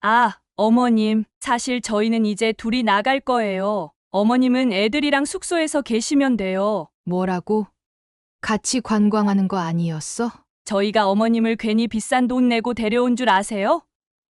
아, 어머님, 사실 저희는 이제 둘이 나갈 거예요. 어머님은 애들이랑 숙소에서 계시면 돼요. 뭐라고? 같이 관광하는 거 아니었어? 저희가 어머님을 괜히 비싼 돈 내고 데려온 줄 아세요?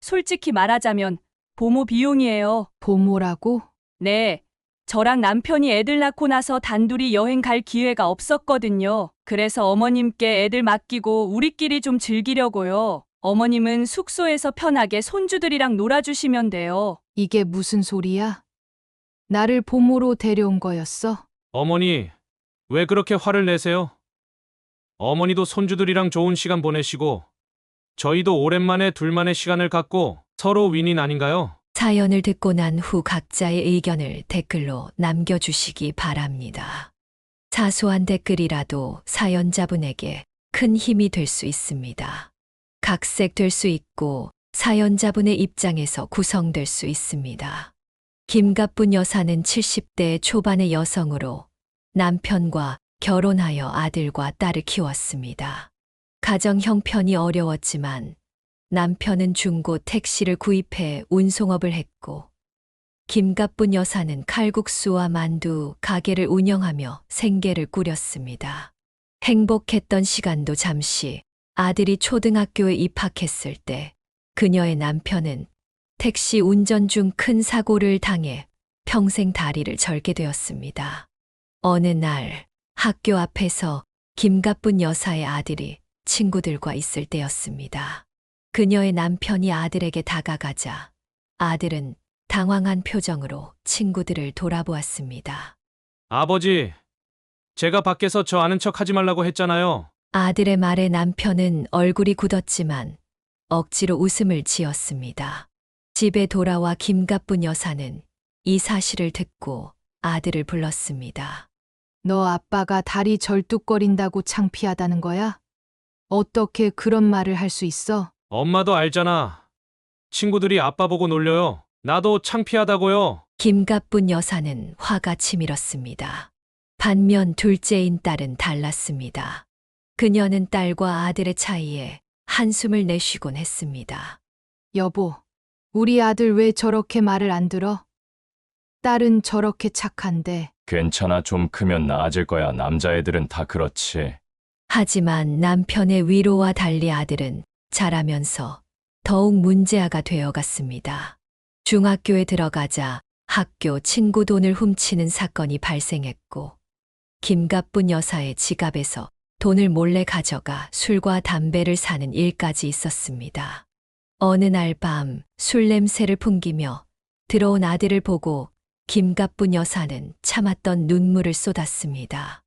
솔직히 말하자면 보모 비용이에요. 보모라고? 네. 저랑 남편이 애들 낳고 나서 단둘이 여행 갈 기회가 없었거든요. 그래서 어머님께 애들 맡기고 우리끼리 좀 즐기려고요. 어머님은 숙소에서 편하게 손주들이랑 놀아주시면 돼요. 이게 무슨 소리야? 나를 보모로 데려온 거였어? 어머니, 왜 그렇게 화를 내세요? 어머니도 손주들이랑 좋은 시간 보내시고, 저희도 오랜만에 둘만의 시간을 갖고 서로 윈윈 아닌가요? 사연을 듣고 난 후 각자의 의견을 댓글로 남겨주시기 바랍니다. 사소한 댓글이라도 사연자분에게 큰 힘이 될 수 있습니다. 각색될 수 있고 사연자분의 입장에서 구성될 수 있습니다. 김갑분 여사는 70대 초반의 여성으로 남편과 결혼하여 아들과 딸을 키웠습니다. 가정 형편이 어려웠지만 남편은 중고 택시를 구입해 운송업을 했고 김갑분 여사는 칼국수와 만두 가게를 운영하며 생계를 꾸렸습니다. 행복했던 시간도 잠시 아들이 초등학교에 입학했을 때 그녀의 남편은 택시 운전 중 큰 사고를 당해 평생 다리를 절게 되었습니다. 어느 날 학교 앞에서 김갑분 여사의 아들이 친구들과 있을 때였습니다. 그녀의 남편이 아들에게 다가가자 아들은 당황한 표정으로 친구들을 돌아보았습니다. 아버지, 제가 밖에서 저 아는 척 하지 말라고 했잖아요. 아들의 말에 남편은 얼굴이 굳었지만 억지로 웃음을 지었습니다. 집에 돌아와 김갑분 여사는 이 사실을 듣고 아들을 불렀습니다. 너 아빠가 다리 절뚝거린다고 창피하다는 거야? 어떻게 그런 말을 할 수 있어? 엄마도 알잖아. 친구들이 아빠 보고 놀려요. 나도 창피하다고요. 김갑분 여사는 화가 치밀었습니다. 반면 둘째인 딸은 달랐습니다. 그녀는 딸과 아들의 차이에 한숨을 내쉬곤 했습니다. 여보, 우리 아들 왜 저렇게 말을 안 들어? 딸은 저렇게 착한데. 괜찮아, 좀 크면 나아질 거야. 남자애들은 다 그렇지. 하지만 남편의 위로와 달리 아들은 자라면서 더욱 문제아가 되어갔습니다. 중학교에 들어가자 학교 친구 돈을 훔치는 사건이 발생했고 김갑분 여사의 지갑에서 돈을 몰래 가져가 술과 담배를 사는 일까지 있었습니다. 어느 날 밤 술 냄새를 풍기며 들어온 아들을 보고 김갑분 여사는 참았던 눈물을 쏟았습니다.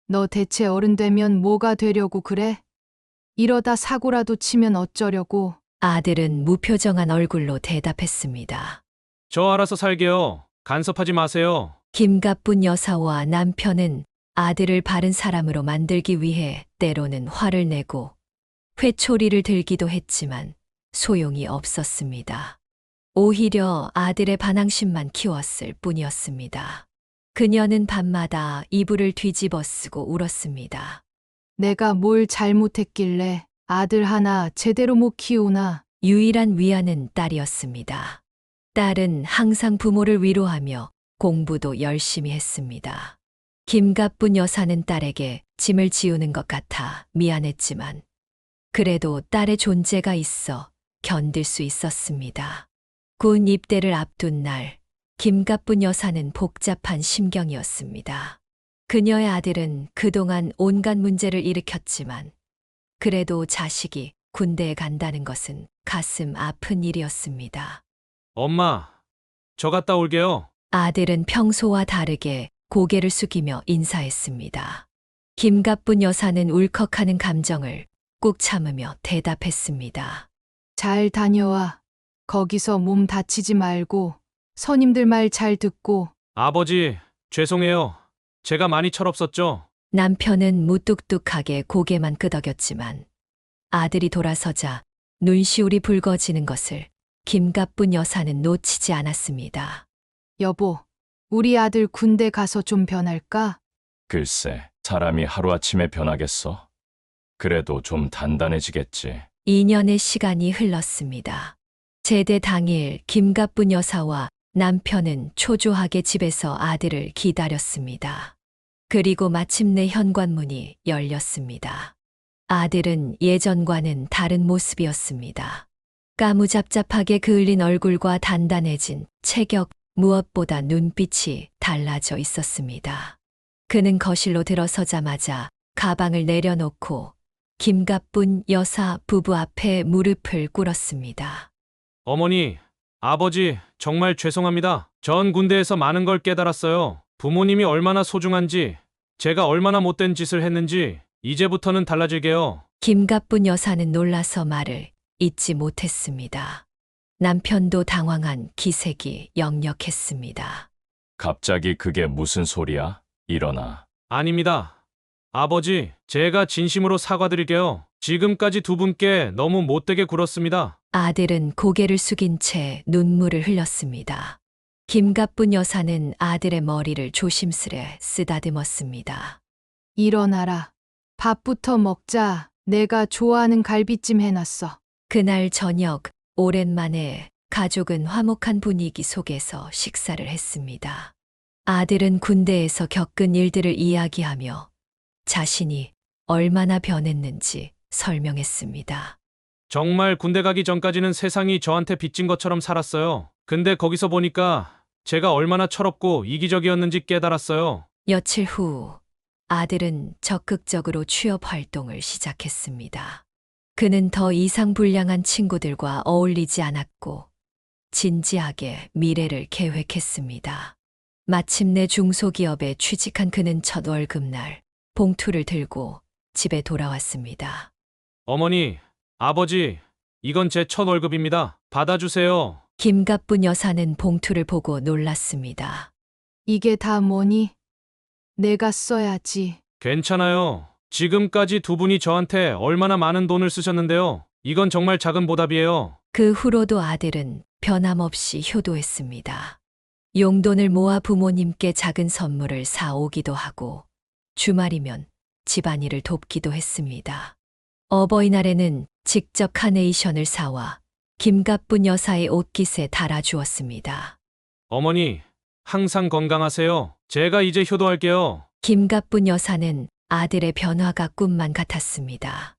너 대체 어른 되면 뭐가 되려고 그래? 이러다 사고라도 치면 어쩌려고? 아들은 무표정한 얼굴로 대답했습니다. 저 알아서 살게요. 간섭하지 마세요. 김갑분 여사와 남편은 아들을 바른 사람으로 만들기 위해 때로는 화를 내고 회초리를 들기도 했지만 소용이 없었습니다. 오히려 아들의 반항심만 키웠을 뿐이었습니다. 그녀는 밤마다 이불을 뒤집어 쓰고 울었습니다. 내가 뭘 잘못했길래 아들 하나 제대로 못 키우나? 유일한 위안은 딸이었습니다. 딸은 항상 부모를 위로하며 공부도 열심히 했습니다. 김갑분 여사는 딸에게 짐을 지우는 것 같아 미안했지만 그래도 딸의 존재가 있어 견딜 수 있었습니다. 군 입대를 앞둔 날 김갑분 여사는 복잡한 심경이었습니다. 그녀의 아들은 그동안 온갖 문제를 일으켰지만 그래도 자식이 군대에 간다는 것은 가슴 아픈 일이었습니다. 엄마, 저 갔다 올게요. 아들은 평소와 다르게 고개를 숙이며 인사했습니다. 김갑분 여사는 울컥하는 감정을 꾹 참으며 대답했습니다. 잘 다녀와. 거기서 몸 다치지 말고 선임들 말 잘 듣고. 아버지, 죄송해요. 제가 많이 철없었죠? 남편은 무뚝뚝하게 고개만 끄덕였지만 아들이 돌아서자 눈시울이 붉어지는 것을 김갑분 여사는 놓치지 않았습니다. 여보, 우리 아들 군대 가서 좀 변할까? 글쎄, 사람이 하루아침에 변하겠어? 그래도 좀 단단해지겠지. 2년의 시간이 흘렀습니다. 제대 당일 김가뿐 여사와 남편은 초조하게 집에서 아들을 기다렸습니다. 그리고 마침내 현관문이 열렸습니다. 아들은 예전과는 다른 모습이었습니다. 까무잡잡하게 그을린 얼굴과 단단해진 체격, 무엇보다 눈빛이 달라져 있었습니다. 그는 거실로 들어서자마자 가방을 내려놓고 김가뿐 여사 부부 앞에 무릎을 꿇었습니다. 어머니, 아버지, 정말 죄송합니다. 전 군대에서 많은 걸 깨달았어요. 부모님이 얼마나 소중한지, 제가 얼마나 못된 짓을 했는지, 이제부터는 달라질게요. 김가뿐 여사는 놀라서 말을 잇지 못했습니다. 남편도 당황한 기색이 역력했습니다. 갑자기 그게 무슨 소리야? 일어나. 아닙니다. 아버지, 제가 진심으로 사과드릴게요. 지금까지 두 분께 너무 못되게 굴었습니다. 아들은 고개를 숙인 채 눈물을 흘렸습니다. 김가뿐 여사는 아들의 머리를 조심스레 쓰다듬었습니다. 일어나라. 밥부터 먹자. 내가 좋아하는 갈비찜 해놨어. 그날 저녁 오랜만에 가족은 화목한 분위기 속에서 식사를 했습니다. 아들은 군대에서 겪은 일들을 이야기하며 자신이 얼마나 변했는지 설명했습니다. 정말 군대 가기 전까지는 세상이 저한테 빚진 것처럼 살았어요. 근데 거기서 보니까 제가 얼마나 철없고 이기적이었는지 깨달았어요. 며칠 후 아들은 적극적으로 취업 활동을 시작했습니다. 그는 더 이상 불량한 친구들과 어울리지 않았고 진지하게 미래를 계획했습니다. 마침내 중소기업에 취직한 그는 첫 월급날 봉투를 들고 집에 돌아왔습니다. 어머니, 아버지, 이건 제 첫 월급입니다. 받아주세요. 김가뿐 여사는 봉투를 보고 놀랐습니다. 이게 다 뭐니? 내가 써야지. 괜찮아요. 지금까지 두 분이 저한테 얼마나 많은 돈을 쓰셨는데요. 이건 정말 작은 보답이에요. 그 후로도 아들은 변함없이 효도했습니다. 용돈을 모아 부모님께 작은 선물을 사오기도 하고 주말이면 집안일을 돕기도 했습니다. 어버이날에는 직접 카네이션을 사와 김가뿐 여사의 옷깃에 달아주었습니다. 어머니, 항상 건강하세요. 제가 이제 효도할게요. 김가뿐 여사는 아들의 변화가 꿈만 같았습니다.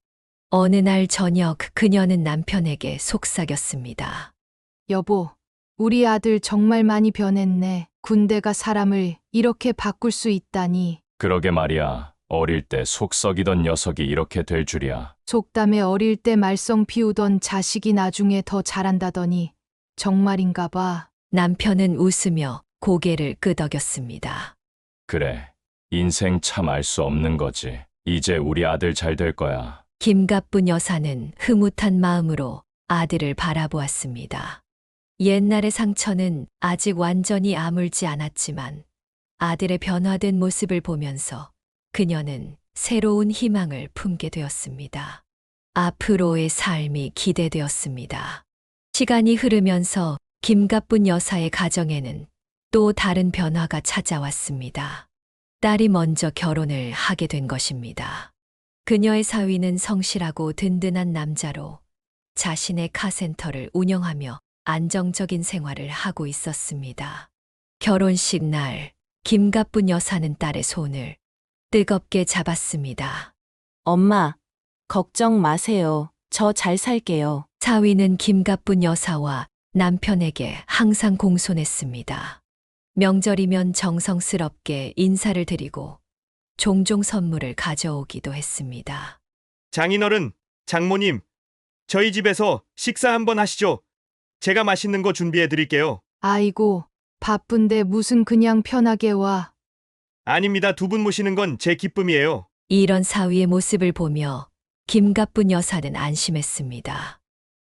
어느 날 저녁 그녀는 남편에게 속삭였습니다. 여보, 우리 아들 정말 많이 변했네. 군대가 사람을 이렇게 바꿀 수 있다니. 그러게 말이야. 어릴 때 속 썩이던 녀석이 이렇게 될 줄이야. 속담에 어릴 때 말썽 피우던 자식이 나중에 더 잘한다더니 정말인가 봐. 남편은 웃으며 고개를 끄덕였습니다. 그래. 인생 참 알 수 없는 거지. 이제 우리 아들 잘 될 거야. 김가뿐 여사는 흐뭇한 마음으로 아들을 바라보았습니다. 옛날의 상처는 아직 완전히 아물지 않았지만 아들의 변화된 모습을 보면서 그녀는 새로운 희망을 품게 되었습니다. 앞으로의 삶이 기대되었습니다. 시간이 흐르면서 김가뿐 여사의 가정에는 또 다른 변화가 찾아왔습니다. 딸이 먼저 결혼을 하게 된 것입니다. 그녀의 사위는 성실하고 든든한 남자로 자신의 카센터를 운영하며 안정적인 생활을 하고 있었습니다. 결혼식 날, 김가뿐 여사는 딸의 손을 뜨겁게 잡았습니다. 엄마, 걱정 마세요. 저 잘 살게요. 사위는 김가뿐 여사와 남편에게 항상 공손했습니다. 명절이면 정성스럽게 인사를 드리고 종종 선물을 가져오기도 했습니다. 장인어른, 장모님, 저희 집에서 식사 한번 하시죠. 제가 맛있는 거 준비해 드릴게요. 아이고, 바쁜데 무슨 그냥 편하게 와. 아닙니다. 두 분 모시는 건 제 기쁨이에요. 이런 사위의 모습을 보며 김가뿐 여사는 안심했습니다.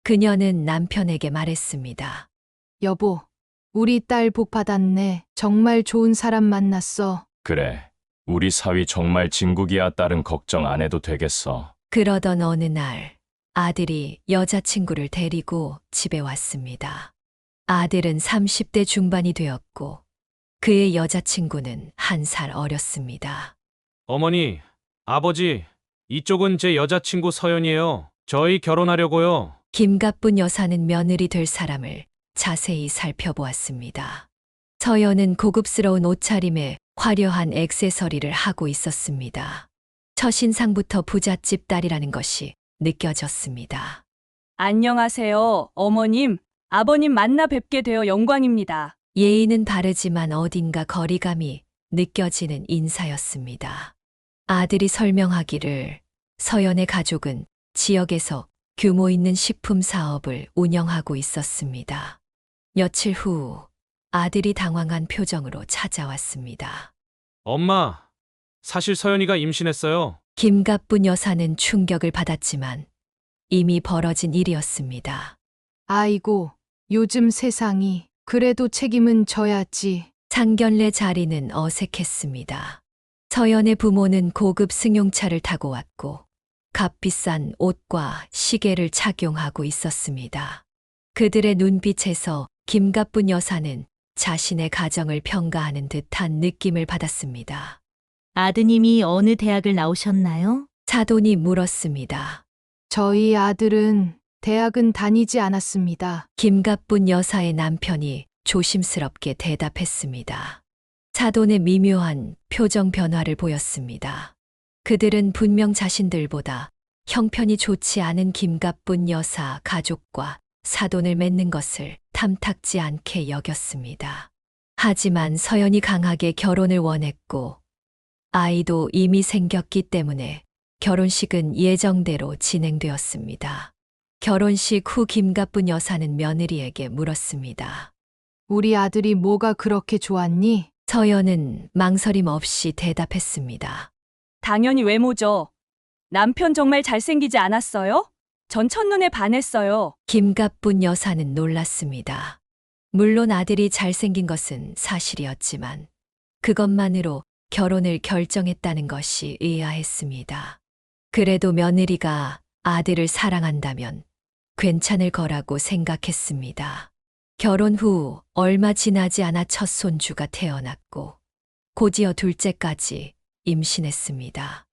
그녀는 남편에게 말했습니다. 여보, 우리 딸 복 받았네. 정말 좋은 사람 만났어. 그래. 우리 사위 정말 진국이야. 딸은 걱정 안 해도 되겠어. 그러던 어느 날 아들이 여자친구를 데리고 집에 왔습니다. 아들은 30대 중반이 되었고 그의 여자친구는 1살 어렸습니다. 어머니, 아버지, 이쪽은 제 여자친구 서연이에요. 저희 결혼하려고요. 김가뿐 여사는 며느리 될 사람을 자세히 살펴보았습니다. 서연은 고급스러운 옷차림에 화려한 액세서리를 하고 있었습니다. 첫인상부터 부잣집 딸이라는 것이 느껴졌습니다. 안녕하세요, 어머님. 아버님 만나 뵙게 되어 영광입니다. 예의는 바르지만 어딘가 거리감이 느껴지는 인사였습니다. 아들이 설명하기를 서연의 가족은 지역에서 규모 있는 식품 사업을 운영하고 있었습니다. 며칠 후 아들이 당황한 표정으로 찾아왔습니다. 엄마, 사실 서연이가 임신했어요. 김가뿐 여사는 충격을 받았지만 이미 벌어진 일이었습니다. 아이고, 요즘 세상이. 그래도 책임은 져야지. 상견례 자리는 어색했습니다. 서연의 부모는 고급 승용차를 타고 왔고 값비싼 옷과 시계를 착용하고 있었습니다. 그들의 눈빛에서 김가뿐 여사는 자신의 가정을 평가하는 듯한 느낌을 받았습니다. 아드님이 어느 대학을 나오셨나요? 사돈이 물었습니다. 저희 아들은 대학은 다니지 않았습니다. 김가뿐 여사의 남편이 조심스럽게 대답했습니다. 사돈의 미묘한 표정 변화를 보였습니다. 그들은 분명 자신들보다 형편이 좋지 않은 김가뿐 여사 가족과 사돈을 맺는 것을 탐탁지 않게 여겼습니다. 하지만 서연이 강하게 결혼을 원했고 아이도 이미 생겼기 때문에 결혼식은 예정대로 진행되었습니다. 결혼식 후 김가뿐 여사는 며느리에게 물었습니다. 우리 아들이 뭐가 그렇게 좋았니? 서연은 망설임 없이 대답했습니다. 당연히 외모죠. 남편 정말 잘생기지 않았어요? 전 첫눈에 반했어요. 김가뿐 여사는 놀랐습니다. 물론 아들이 잘생긴 것은 사실이었지만 그것만으로 결혼을 결정했다는 것이 의아했습니다. 그래도 며느리가 아들을 사랑한다면 괜찮을 거라고 생각했습니다. 결혼 후 얼마 지나지 않아 첫 손주가 태어났고 곧이어 둘째까지 임신했습니다.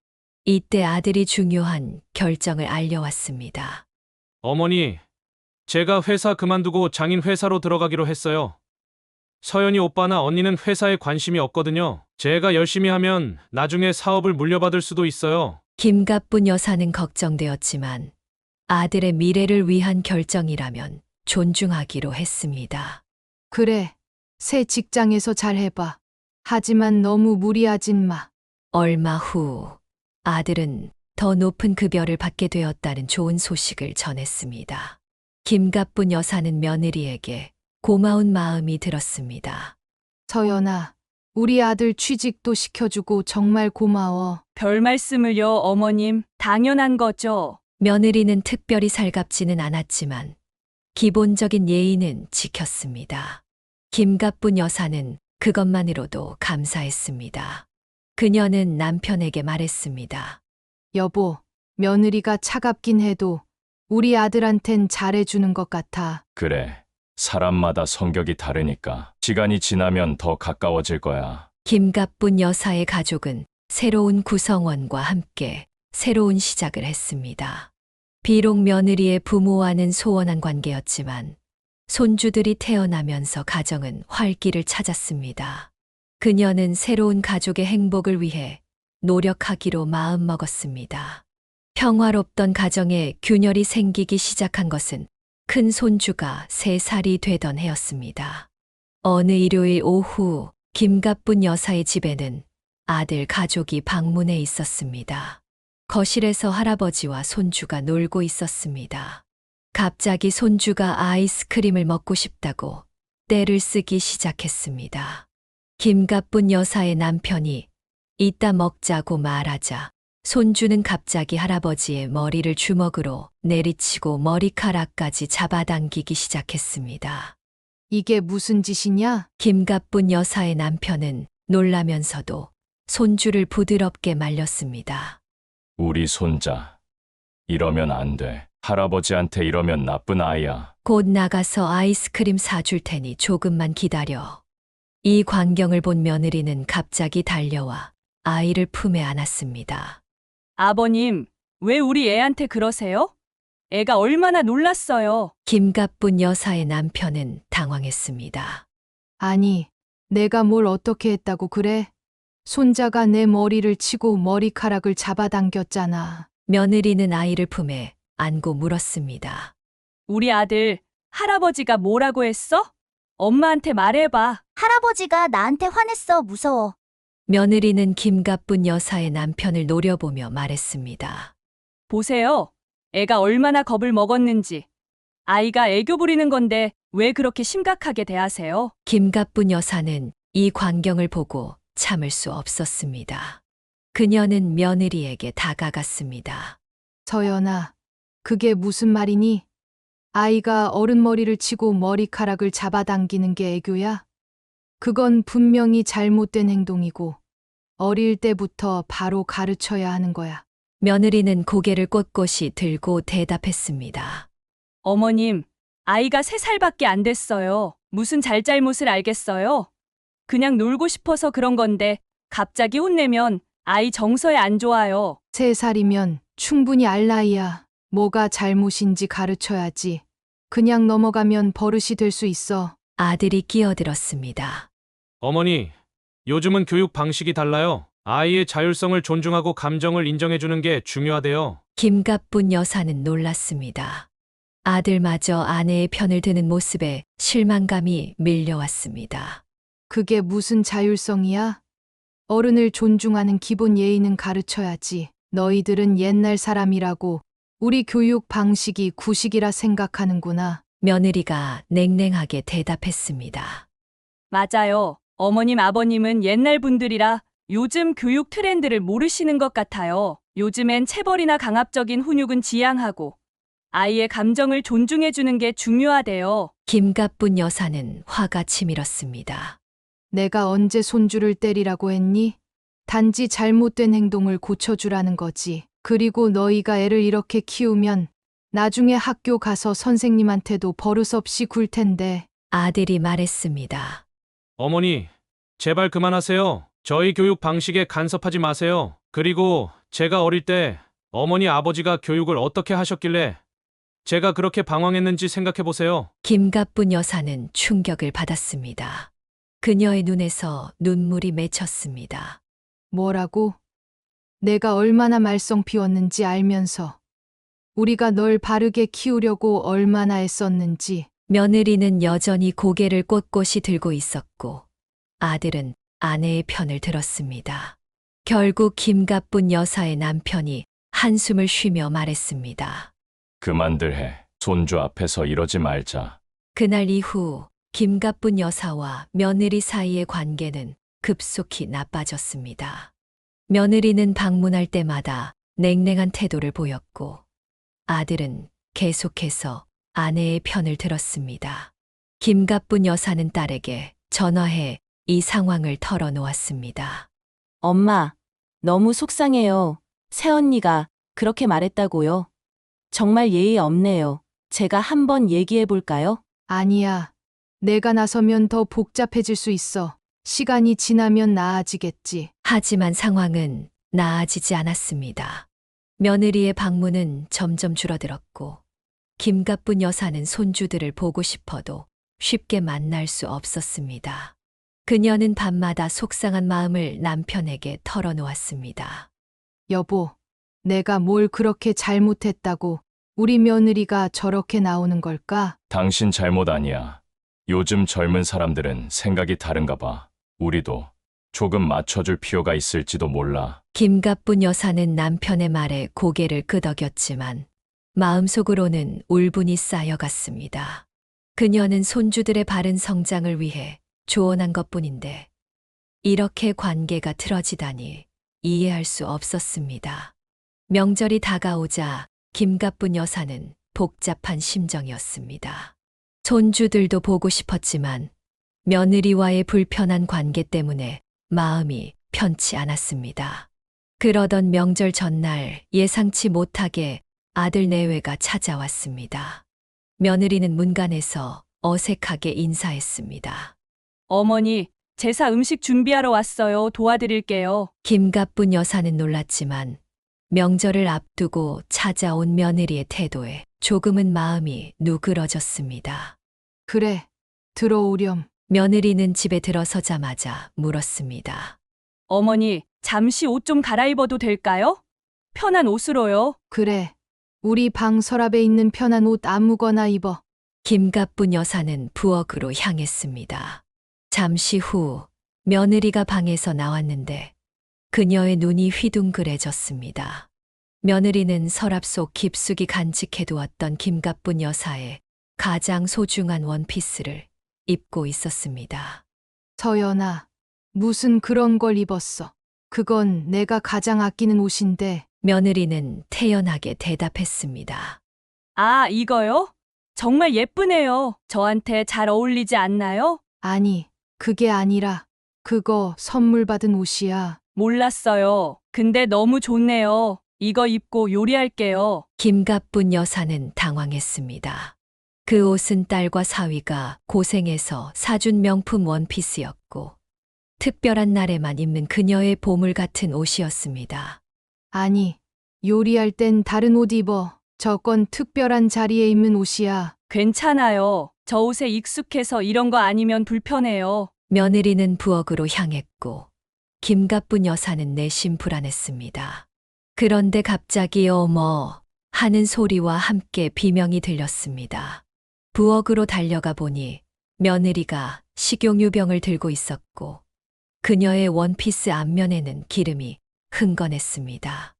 이때 아들이 중요한 결정을 알려왔습니다. 어머니, 제가 회사 그만두고 장인 회사로 들어가기로 했어요. 서연이 오빠나 언니는 회사에 관심이 없거든요. 제가 열심히 하면 나중에 사업을 물려받을 수도 있어요. 김가뿐 여사는 걱정되었지만 아들의 미래를 위한 결정이라면 존중하기로 했습니다. 그래, 새 직장에서 잘 해봐. 하지만 너무 무리하진 마. 얼마 후 아들은 더 높은 급여를 받게 되었다는 좋은 소식을 전했습니다. 김가뿐 여사는 며느리에게 고마운 마음이 들었습니다. 서연아, 우리 아들 취직도 시켜주고 정말 고마워. 별 말씀을요, 어머님. 당연한 거죠. 며느리는 특별히 살갑지는 않았지만 기본적인 예의는 지켰습니다. 김가뿐 여사는 그것만으로도 감사했습니다. 그녀는 남편에게 말했습니다. 여보, 며느리가 차갑긴 해도 우리 아들한텐 잘해주는 것 같아. 그래. 사람마다 성격이 다르니까 시간이 지나면 더 가까워질 거야. 김가뿐 여사의 가족은 새로운 구성원과 함께 새로운 시작을 했습니다. 비록 며느리의 부모와는 소원한 관계였지만 손주들이 태어나면서 가정은 활기를 찾았습니다. 그녀는 새로운 가족의 행복을 위해 노력하기로 마음먹었습니다. 평화롭던 가정에 균열이 생기기 시작한 것은 큰 손주가 3살이 되던 해였습니다. 어느 일요일 오후 김가뿐 여사의 집에는 아들 가족이 방문해 있었습니다. 거실에서 할아버지와 손주가 놀고 있었습니다. 갑자기 손주가 아이스크림을 먹고 싶다고 떼를 쓰기 시작했습니다. 김가뿐 여사의 남편이 이따 먹자고 말하자 손주는 갑자기 할아버지의 머리를 주먹으로 내리치고 머리카락까지 잡아당기기 시작했습니다. 이게 무슨 짓이냐? 김가뿐 여사의 남편은 놀라면서도 손주를 부드럽게 말렸습니다. 우리 손자. 이러면 안 돼. 할아버지한테 이러면 나쁜 아이야. 곧 나가서 아이스크림 사줄 테니 조금만 기다려. 이 광경을 본 며느리는 갑자기 달려와 아이를 품에 안았습니다. 아버님, 왜 우리 애한테 그러세요? 애가 얼마나 놀랐어요. 김가뿐 여사의 남편은 당황했습니다. 아니, 내가 뭘 어떻게 했다고 그래? 손자가 내 머리를 치고 머리카락을 잡아당겼잖아. 며느리는 아이를 품에 안고 물었습니다. 우리 아들, 할아버지가 뭐라고 했어? 엄마한테 말해봐. 할아버지가 나한테 화냈어. 무서워. 며느리는 김가뿐 여사의 남편을 노려보며 말했습니다. 보세요. 애가 얼마나 겁을 먹었는지. 아이가 애교 부리는 건데 왜 그렇게 심각하게 대하세요? 김가뿐 여사는 이 광경을 보고 참을 수 없었습니다. 그녀는 며느리에게 다가갔습니다. 서연아, 그게 무슨 말이니? 아이가 어른 머리를 치고 머리카락을 잡아당기는 게 애교야? 그건 분명히 잘못된 행동이고 어릴 때부터 바로 가르쳐야 하는 거야. 며느리는 고개를 꼿꼿이 들고 대답했습니다. 어머님, 아이가 3살밖에 안 됐어요. 무슨 잘잘못을 알겠어요? 그냥 놀고 싶어서 그런 건데 갑자기 혼내면 아이 정서에 안 좋아요. 3살이면 충분히 알 나이야. 뭐가 잘못인지 가르쳐야지. 그냥 넘어가면 버릇이 될 수 있어. 아들이 끼어들었습니다. 어머니, 요즘은 교육 방식이 달라요. 아이의 자율성을 존중하고 감정을 인정해주는 게 중요하대요. 김가뿐 여사는 놀랐습니다. 아들마저 아내의 편을 드는 모습에 실망감이 밀려왔습니다. 그게 무슨 자율성이야? 어른을 존중하는 기본 예의는 가르쳐야지. 너희들은 옛날 사람이라고 우리 교육 방식이 구식이라 생각하는구나. 며느리가 냉랭하게 대답했습니다. 맞아요. 어머님, 아버님은 옛날 분들이라 요즘 교육 트렌드를 모르시는 것 같아요. 요즘엔 체벌이나 강압적인 훈육은 지양하고 아이의 감정을 존중해주는 게 중요하대요. 김가뿐 여사는 화가 치밀었습니다. 내가 언제 손주를 때리라고 했니? 단지 잘못된 행동을 고쳐주라는 거지. 그리고 너희가 애를 이렇게 키우면 나중에 학교 가서 선생님한테도 버릇없이 굴 텐데. 아들이 말했습니다. 어머니, 제발 그만하세요. 저희 교육 방식에 간섭하지 마세요. 그리고 제가 어릴 때 어머니 아버지가 교육을 어떻게 하셨길래 제가 그렇게 방황했는지 생각해 보세요. 김가뿐 여사는 충격을 받았습니다. 그녀의 눈에서 눈물이 맺혔습니다. 뭐라고? 내가 얼마나 말썽 피웠는지 알면서 우리가 널 바르게 키우려고 얼마나 애썼는지. 며느리는 여전히 고개를 꼿꼿이 들고 있었고 아들은 아내의 편을 들었습니다. 결국 김가뿐 여사의 남편이 한숨을 쉬며 말했습니다. 그만들 해. 손주 앞에서 이러지 말자. 그날 이후 김가뿐 여사와 며느리 사이의 관계는 급속히 나빠졌습니다. 며느리는 방문할 때마다 냉랭한 태도를 보였고 아들은 계속해서 아내의 편을 들었습니다. 김가뿐 여사는 딸에게 전화해 이 상황을 털어놓았습니다. 엄마, 너무 속상해요. 새언니가 그렇게 말했다고요. 정말 예의 없네요. 제가 한번 얘기해 볼까요? 아니야. 내가 나서면 더 복잡해질 수 있어. 시간이 지나면 나아지겠지. 하지만 상황은 나아지지 않았습니다. 며느리의 방문은 점점 줄어들었고 김가뿐 여사는 손주들을 보고 싶어도 쉽게 만날 수 없었습니다. 그녀는 밤마다 속상한 마음을 남편에게 털어놓았습니다. 여보, 내가 뭘 그렇게 잘못했다고 우리 며느리가 저렇게 나오는 걸까? 당신 잘못 아니야. 요즘 젊은 사람들은 생각이 다른가 봐. 우리도 조금 맞춰줄 필요가 있을지도 몰라. 김가뿐 여사는 남편의 말에 고개를 끄덕였지만 마음속으로는 울분이 쌓여갔습니다. 그녀는 손주들의 바른 성장을 위해 조언한 것뿐인데 이렇게 관계가 틀어지다니 이해할 수 없었습니다. 명절이 다가오자 김가뿐 여사는 복잡한 심정이었습니다. 손주들도 보고 싶었지만 며느리와의 불편한 관계 때문에 마음이 편치 않았습니다. 그러던 명절 전날 예상치 못하게 아들 내외가 찾아왔습니다. 며느리는 문간에서 어색하게 인사했습니다. 어머니, 제사 음식 준비하러 왔어요. 도와드릴게요. 김가뿐 여사는 놀랐지만 명절을 앞두고 찾아온 며느리의 태도에 조금은 마음이 누그러졌습니다. 그래, 들어오렴. 며느리는 집에 들어서자마자 물었습니다. 어머니, 잠시 옷 좀 갈아입어도 될까요? 편한 옷으로요. 그래, 우리 방 서랍에 있는 편한 옷 아무거나 입어. 김갑분 여사는 부엌으로 향했습니다. 잠시 후 며느리가 방에서 나왔는데 그녀의 눈이 휘둥그레졌습니다. 며느리는 서랍 속 깊숙이 간직해두었던 김갑분 여사의 가장 소중한 원피스를 입고 있었습니다. 서연아, 무슨 그런 걸 입었어? 그건 내가 가장 아끼는 옷인데. 며느리는 태연하게 대답했습니다. 아, 이거요? 정말 예쁘네요. 저한테 잘 어울리지 않나요? 아니, 그게 아니라 그거 선물 받은 옷이야. 몰랐어요. 근데 너무 좋네요. 이거 입고 요리할게요. 김갑분 여사는 당황했습니다. 그 옷은 딸과 사위가 고생해서 사준 명품 원피스였고 특별한 날에만 입는 그녀의 보물 같은 옷이었습니다. 아니, 요리할 땐 다른 옷 입어. 저건 특별한 자리에 입는 옷이야. 괜찮아요. 저 옷에 익숙해서 이런 거 아니면 불편해요. 며느리는 부엌으로 향했고 김갑분 여사는 내심 불안했습니다. 그런데 갑자기 어머 하는 소리와 함께 비명이 들렸습니다. 부엌으로 달려가 보니 며느리가 식용유병을 들고 있었고 그녀의 원피스 앞면에는 기름이 흥건했습니다.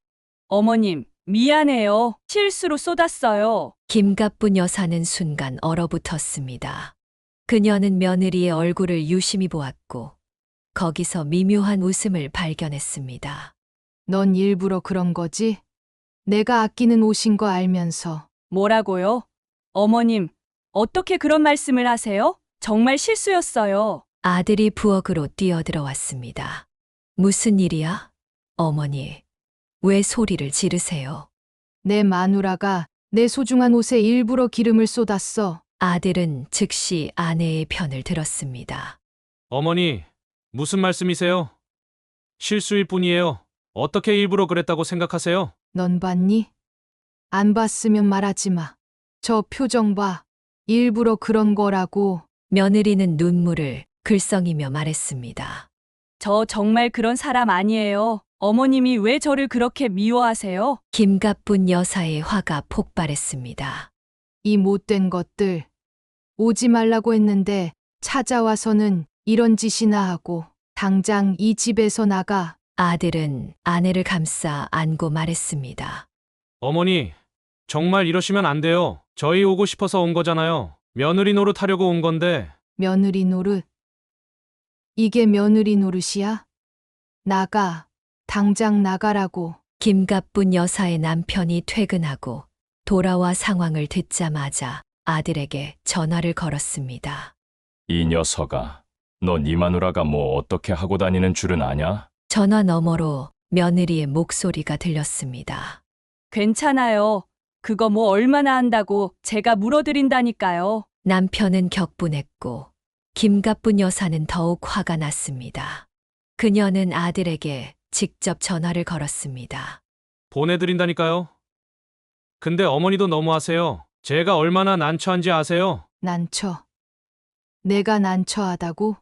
어머님, 미안해요. 실수로 쏟았어요. 김갑분 여사는 순간 얼어붙었습니다. 그녀는 며느리의 얼굴을 유심히 보았고 거기서 미묘한 웃음을 발견했습니다. 넌 일부러 그런 거지? 내가 아끼는 옷인 거 알면서. 뭐라고요? 어머님, 어떻게 그런 말씀을 하세요? 정말 실수였어요. 아들이 부엌으로 뛰어들어왔습니다. 무슨 일이야? 어머니, 왜 소리를 지르세요? 내 마누라가 내 소중한 옷에 일부러 기름을 쏟았어. 아들은 즉시 아내의 편을 들었습니다. 어머니, 무슨 말씀이세요? 실수일 뿐이에요. 어떻게 일부러 그랬다고 생각하세요? 넌 봤니? 안 봤으면 말하지 마. 저 표정 봐. 일부러 그런 거라고. 며느리는 눈물을 글썽이며 말했습니다. 저 정말 그런 사람 아니에요. 어머님이 왜 저를 그렇게 미워하세요? 김갑분 여사의 화가 폭발했습니다. 이 못된 것들. 오지 말라고 했는데 찾아와서는 이런 짓이나 하고. 당장 이 집에서 나가. 아들은 아내를 감싸 안고 말했습니다. 어머니, 정말 이러시면 안 돼요. 저희 오고 싶어서 온 거잖아요. 며느리 노릇하려고 온 건데. 며느리 노릇. 이게 며느리 노릇이야? 나가. 당장 나가라고. 김갑분 여사의 남편이 퇴근하고 돌아와 상황을 듣자마자 아들에게 전화를 걸었습니다. 이 녀석아, 너 네 마누라가 뭐 어떻게 하고 다니는 줄은 아냐? 전화 너머로 며느리의 목소리가 들렸습니다. 괜찮아요. 그거 뭐 얼마나 한다고 제가 물어드린다니까요. 남편은 격분했고 김갑분 여사는 더욱 화가 났습니다. 그녀는 아들에게 직접 전화를 걸었습니다. 보내드린다니까요. 근데 어머니도 너무하세요. 제가 얼마나 난처한지 아세요? 난처. 내가 난처하다고?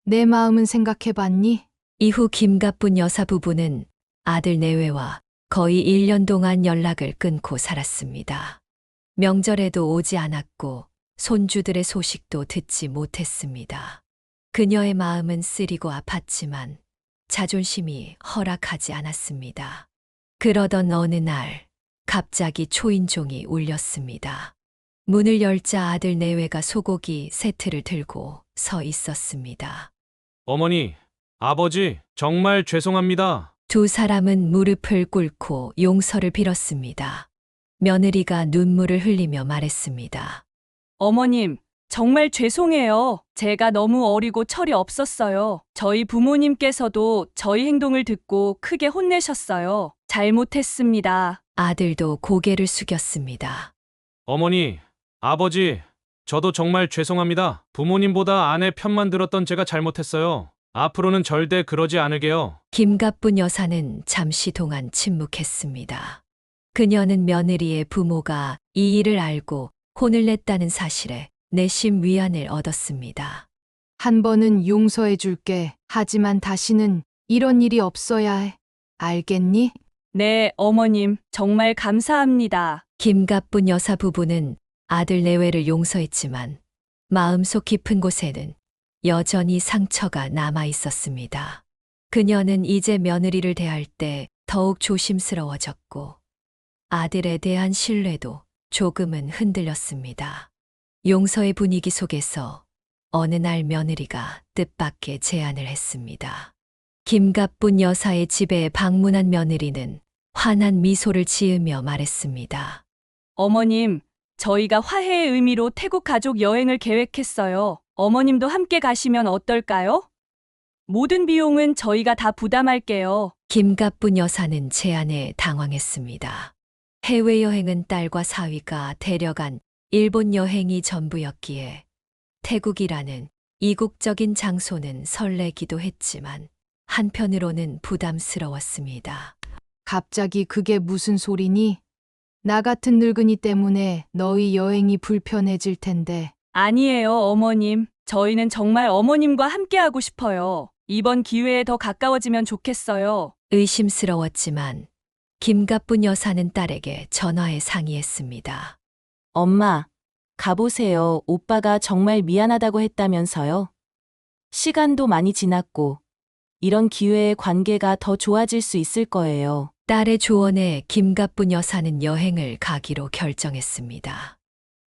내 마음은 생각해봤니? 이후 김갑분 여사 부부는 아들 내외와 거의 1년 동안 연락을 끊고 살았습니다. 명절에도 오지 않았고 손주들의 소식도 듣지 못했습니다. 그녀의 마음은 쓰리고 아팠지만 자존심이 허락하지 않았습니다. 그러던 어느 날 갑자기 초인종이 울렸습니다. 문을 열자 아들 내외가 소고기 세트를 들고 서 있었습니다. 어머니, 아버지, 정말 죄송합니다. 두 사람은 무릎을 꿇고 용서를 빌었습니다. 며느리가 눈물을 흘리며 말했습니다. 어머님, 정말 죄송해요. 제가 너무 어리고 철이 없었어요. 저희 부모님께서도 저희 행동을 듣고 크게 혼내셨어요. 잘못했습니다. 아들도 고개를 숙였습니다. 어머니, 아버지, 저도 정말 죄송합니다. 부모님보다 아내 편만 들었던 제가 잘못했어요. 앞으로는 절대 그러지 않을게요. 김가뿐 여사는 잠시 동안 침묵했습니다. 그녀는 며느리의 부모가 이 일을 알고 혼을 냈다는 사실에 내심 위안을 얻었습니다. 한 번은 용서해 줄게. 하지만 다시는 이런 일이 없어야 해. 알겠니? 네, 어머님, 정말 감사합니다. 김가뿐 여사 부부는 아들 내외를 용서했지만 마음속 깊은 곳에는 여전히 상처가 남아 있었습니다. 그녀는 이제 며느리를 대할 때 더욱 조심스러워졌고 아들에 대한 신뢰도 조금은 흔들렸습니다. 용서의 분위기 속에서 어느 날 며느리가 뜻밖의 제안을 했습니다. 김가뿐 여사의 집에 방문한 며느리는 환한 미소를 지으며 말했습니다. 어머님, 저희가 화해의 의미로 태국 가족 여행을 계획했어요. 어머님도 함께 가시면 어떨까요? 모든 비용은 저희가 다 부담할게요. 김가뿐 여사는 제안에 당황했습니다. 해외여행은 딸과 사위가 데려간 일본 여행이 전부였기에 태국이라는 이국적인 장소는 설레기도 했지만 한편으로는 부담스러웠습니다. 갑자기 그게 무슨 소리니? 나 같은 늙은이 때문에 너희 여행이 불편해질 텐데. 아니에요, 어머님. 저희는 정말 어머님과 함께하고 싶어요. 이번 기회에 더 가까워지면 좋겠어요. 의심스러웠지만 김가뿐 여사는 딸에게 전화해 상의했습니다. 엄마, 가보세요. 오빠가 정말 미안하다고 했다면서요. 시간도 많이 지났고, 이런 기회에 관계가 더 좋아질 수 있을 거예요. 딸의 조언에 김가뿐 여사는 여행을 가기로 결정했습니다.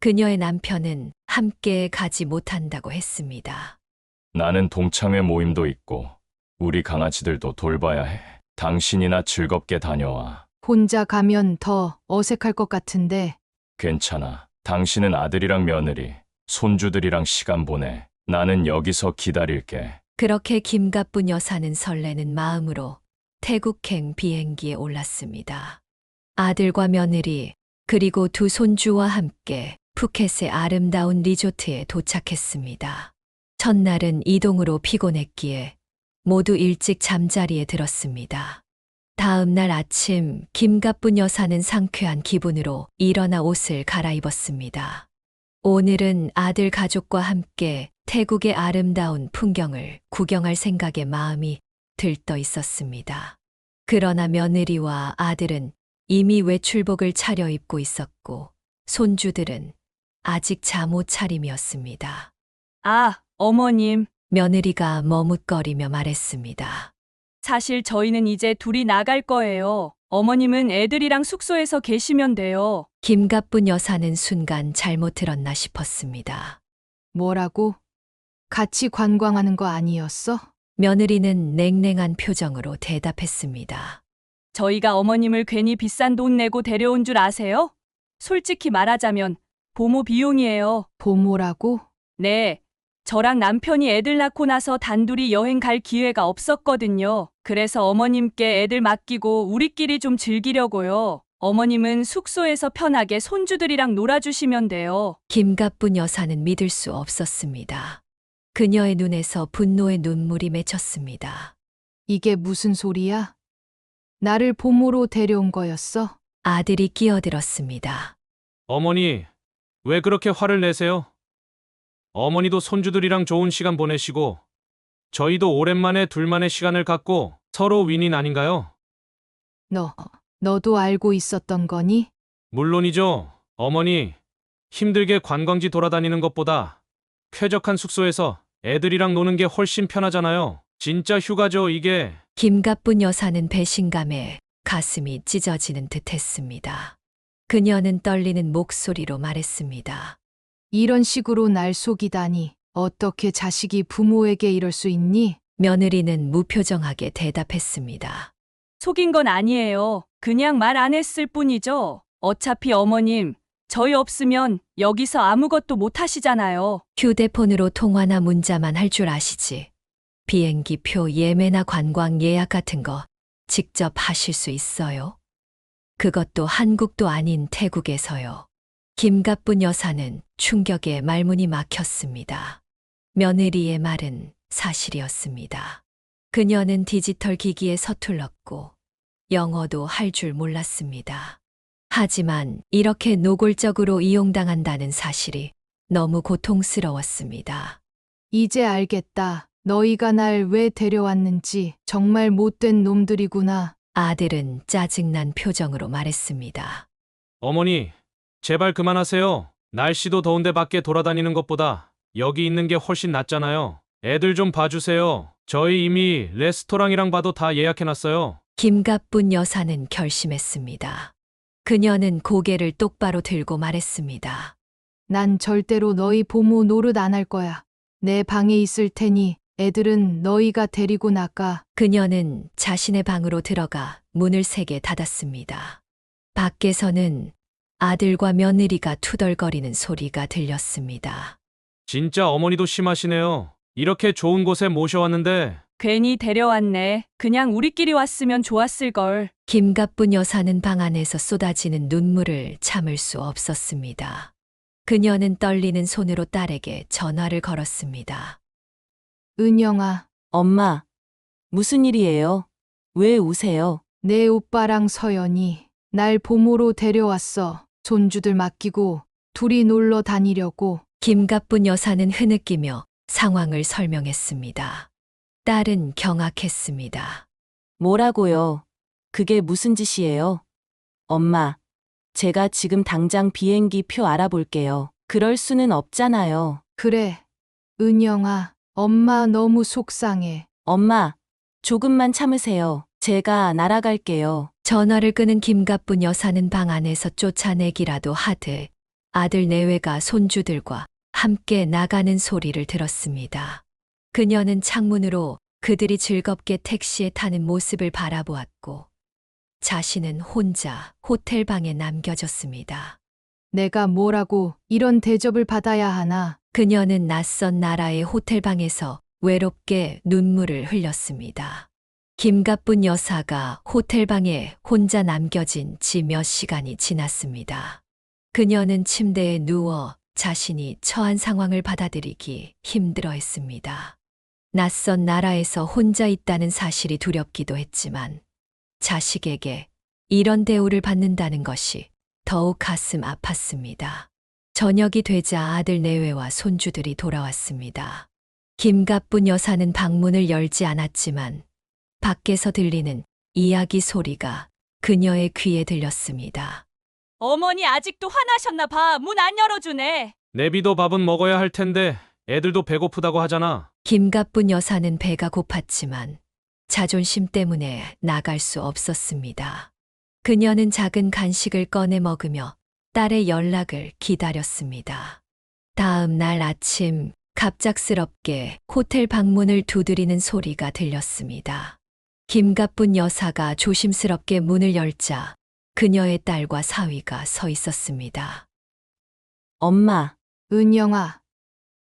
그녀의 남편은 함께 가지 못한다고 했습니다. 나는 동창회 모임도 있고 우리 강아지들도 돌봐야 해. 당신이나 즐겁게 다녀와. 혼자 가면 더 어색할 것 같은데. 괜찮아. 당신은 아들이랑 며느리, 손주들이랑 시간 보내. 나는 여기서 기다릴게. 그렇게 김가뿐 여사는 설레는 마음으로 태국행 비행기에 올랐습니다. 아들과 며느리 그리고 두 손주와 함께 푸켓의 아름다운 리조트에 도착했습니다. 첫날은 이동으로 피곤했기에 모두 일찍 잠자리에 들었습니다. 다음 날 아침 김가뿐 여사는 상쾌한 기분으로 일어나 옷을 갈아입었습니다. 오늘은 아들 가족과 함께 태국의 아름다운 풍경을 구경할 생각에 마음이 들떠 있었습니다. 그러나 며느리와 아들은 이미 외출복을 차려입고 있었고 손주들은 아직 잠옷 차림이었습니다. 아, 어머님. 며느리가 머뭇거리며 말했습니다. 사실 저희는 이제 둘이 나갈 거예요. 어머님은 애들이랑 숙소에서 계시면 돼요. 김가뿐 여사는 순간 잘못 들었나 싶었습니다. 뭐라고? 같이 관광하는 거 아니었어? 며느리는 냉랭한 표정으로 대답했습니다. 저희가 어머님을 괜히 비싼 돈 내고 데려온 줄 아세요? 솔직히 말하자면 보모 비용이에요. 보모라고? 네. 저랑 남편이 애들 낳고 나서 단둘이 여행 갈 기회가 없었거든요. 그래서 어머님께 애들 맡기고 우리끼리 좀 즐기려고요. 어머님은 숙소에서 편하게 손주들이랑 놀아주시면 돼요. 김가뿐 여사는 믿을 수 없었습니다. 그녀의 눈에서 분노의 눈물이 맺혔습니다. 이게 무슨 소리야? 나를 보모로 데려온 거였어? 아들이 끼어들었습니다. 어머니, 왜 그렇게 화를 내세요? 어머니도 손주들이랑 좋은 시간 보내시고 저희도 오랜만에 둘만의 시간을 갖고 서로 윈윈 아닌가요? 너도 알고 있었던 거니? 물론이죠. 어머니, 힘들게 관광지 돌아다니는 것보다 쾌적한 숙소에서 애들이랑 노는 게 훨씬 편하잖아요. 진짜 휴가죠, 이게. 김가뿐 여사는 배신감에 가슴이 찢어지는 듯 했습니다. 그녀는 떨리는 목소리로 말했습니다. 이런 식으로 날 속이다니. 어떻게 자식이 부모에게 이럴 수 있니? 며느리는 무표정하게 대답했습니다. 속인 건 아니에요. 그냥 말 안 했을 뿐이죠. 어차피 어머님, 저희 없으면 여기서 아무것도 못 하시잖아요. 휴대폰으로 통화나 문자만 할 줄 아시지. 비행기 표 예매나 관광 예약 같은 거 직접 하실 수 있어요? 그것도 한국도 아닌 태국에서요. 김가뿐 여사는 충격에 말문이 막혔습니다. 며느리의 말은 사실이었습니다. 그녀는 디지털 기기에 서툴렀고 영어도 할 줄 몰랐습니다. 하지만 이렇게 노골적으로 이용당한다는 사실이 너무 고통스러웠습니다. 이제 알겠다. 너희가 날 왜 데려왔는지. 정말 못된 놈들이구나. 아들은 짜증난 표정으로 말했습니다. 어머니, 제발 그만하세요. 날씨도 더운데 밖에 돌아다니는 것보다 여기 있는 게 훨씬 낫잖아요. 애들 좀 봐주세요. 저희 이미 레스토랑이랑 바도 다 예약해놨어요. 김가뿐 여사는 결심했습니다. 그녀는 고개를 똑바로 들고 말했습니다. 난 절대로 너희 보모 노릇 안 할 거야. 내 방에 있을 테니 애들은 너희가 데리고 나가. 그녀는 자신의 방으로 들어가 문을 세게 닫았습니다. 밖에서는 아들과 며느리가 투덜거리는 소리가 들렸습니다. 진짜 어머니도 심하시네요. 이렇게 좋은 곳에 모셔왔는데 괜히 데려왔네. 그냥 우리끼리 왔으면 좋았을걸. 김가뿐 여사는 방 안에서 쏟아지는 눈물을 참을 수 없었습니다. 그녀는 떨리는 손으로 딸에게 전화를 걸었습니다. 은영아, 엄마, 무슨 일이에요? 왜 우세요? 내 오빠랑 서연이 날 보모로 데려왔어. 손주들 맡기고 둘이 놀러 다니려고. 김가뿐 여사는 흐느끼며 상황을 설명했습니다. 딸은 경악했습니다. 뭐라고요? 그게 무슨 짓이에요? 엄마, 제가 지금 당장 비행기 표 알아볼게요. 그럴 수는 없잖아요. 그래, 은영아, 엄마 너무 속상해. 엄마, 조금만 참으세요. 제가 날아갈게요. 전화를 끄는 김가뿐 여사는 방 안에서 쫓아내기라도 하듯 아들 내외가 손주들과 함께 나가는 소리를 들었습니다. 그녀는 창문으로 그들이 즐겁게 택시에 타는 모습을 바라보았고 자신은 혼자 호텔 방에 남겨졌습니다. 내가 뭐라고 이런 대접을 받아야 하나. 그녀는 낯선 나라의 호텔 방에서 외롭게 눈물을 흘렸습니다. 김가뿐 여사가 호텔 방에 혼자 남겨진 지 몇 시간이 지났습니다. 그녀는 침대에 누워 자신이 처한 상황을 받아들이기 힘들어했습니다. 낯선 나라에서 혼자 있다는 사실이 두렵기도 했지만 자식에게 이런 대우를 받는다는 것이 더욱 가슴 아팠습니다. 저녁이 되자 아들 내외와 손주들이 돌아왔습니다. 김가뿐 여사는 방문을 열지 않았지만 밖에서 들리는 이야기 소리가 그녀의 귀에 들렸습니다. 어머니 아직도 화나셨나 봐. 문 안 열어주네. 내비도 밥은 먹어야 할 텐데 애들도 배고프다고 하잖아. 김가뿐 여사는 배가 고팠지만 자존심 때문에 나갈 수 없었습니다. 그녀는 작은 간식을 꺼내 먹으며 딸의 연락을 기다렸습니다. 다음 날 아침 갑작스럽게 호텔 방문을 두드리는 소리가 들렸습니다. 김가뿐 여사가 조심스럽게 문을 열자 그녀의 딸과 사위가 서 있었습니다. 엄마, 은영아,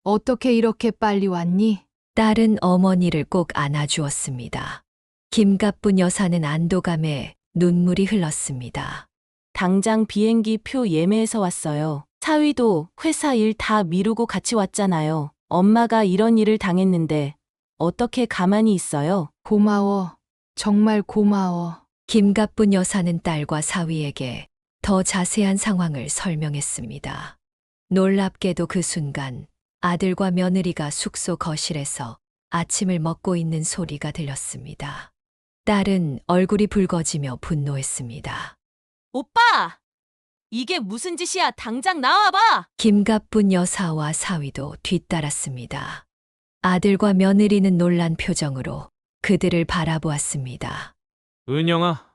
어떻게 이렇게 빨리 왔니? 딸은 어머니를 꼭 안아주었습니다. 김가뿐 여사는 안도감에 눈물이 흘렀습니다. 당장 비행기 표 예매해서 왔어요. 사위도 회사 일 다 미루고 같이 왔잖아요. 엄마가 이런 일을 당했는데 어떻게 가만히 있어요? 고마워. 정말 고마워. 김가뿐 여사는 딸과 사위에게 더 자세한 상황을 설명했습니다. 놀랍게도 그 순간 아들과 며느리가 숙소 거실에서 아침을 먹고 있는 소리가 들렸습니다. 딸은 얼굴이 붉어지며 분노했습니다. 오빠! 이게 무슨 짓이야? 당장 나와봐! 김가뿐 여사와 사위도 뒤따랐습니다. 아들과 며느리는 놀란 표정으로 그들을 바라보았습니다. 은영아,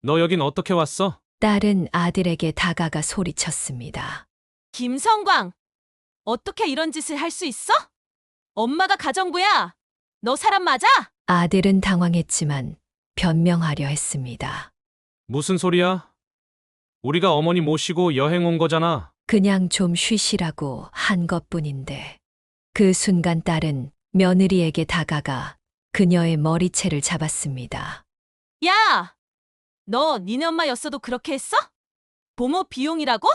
너 여긴 어떻게 왔어? 딸은 아들에게 다가가 소리쳤습니다. 김성광! 어떻게 이런 짓을 할 수 있어? 엄마가 가정부야! 너 사람 맞아? 아들은 당황했지만 변명하려 했습니다. 무슨 소리야? 우리가 어머니 모시고 여행 온 거잖아. 그냥 좀 쉬시라고 한 것뿐인데. 그 순간 딸은 며느리에게 다가가 그녀의 머리채를 잡았습니다. 야! 너 니네 엄마였어도 그렇게 했어? 부모 비용이라고?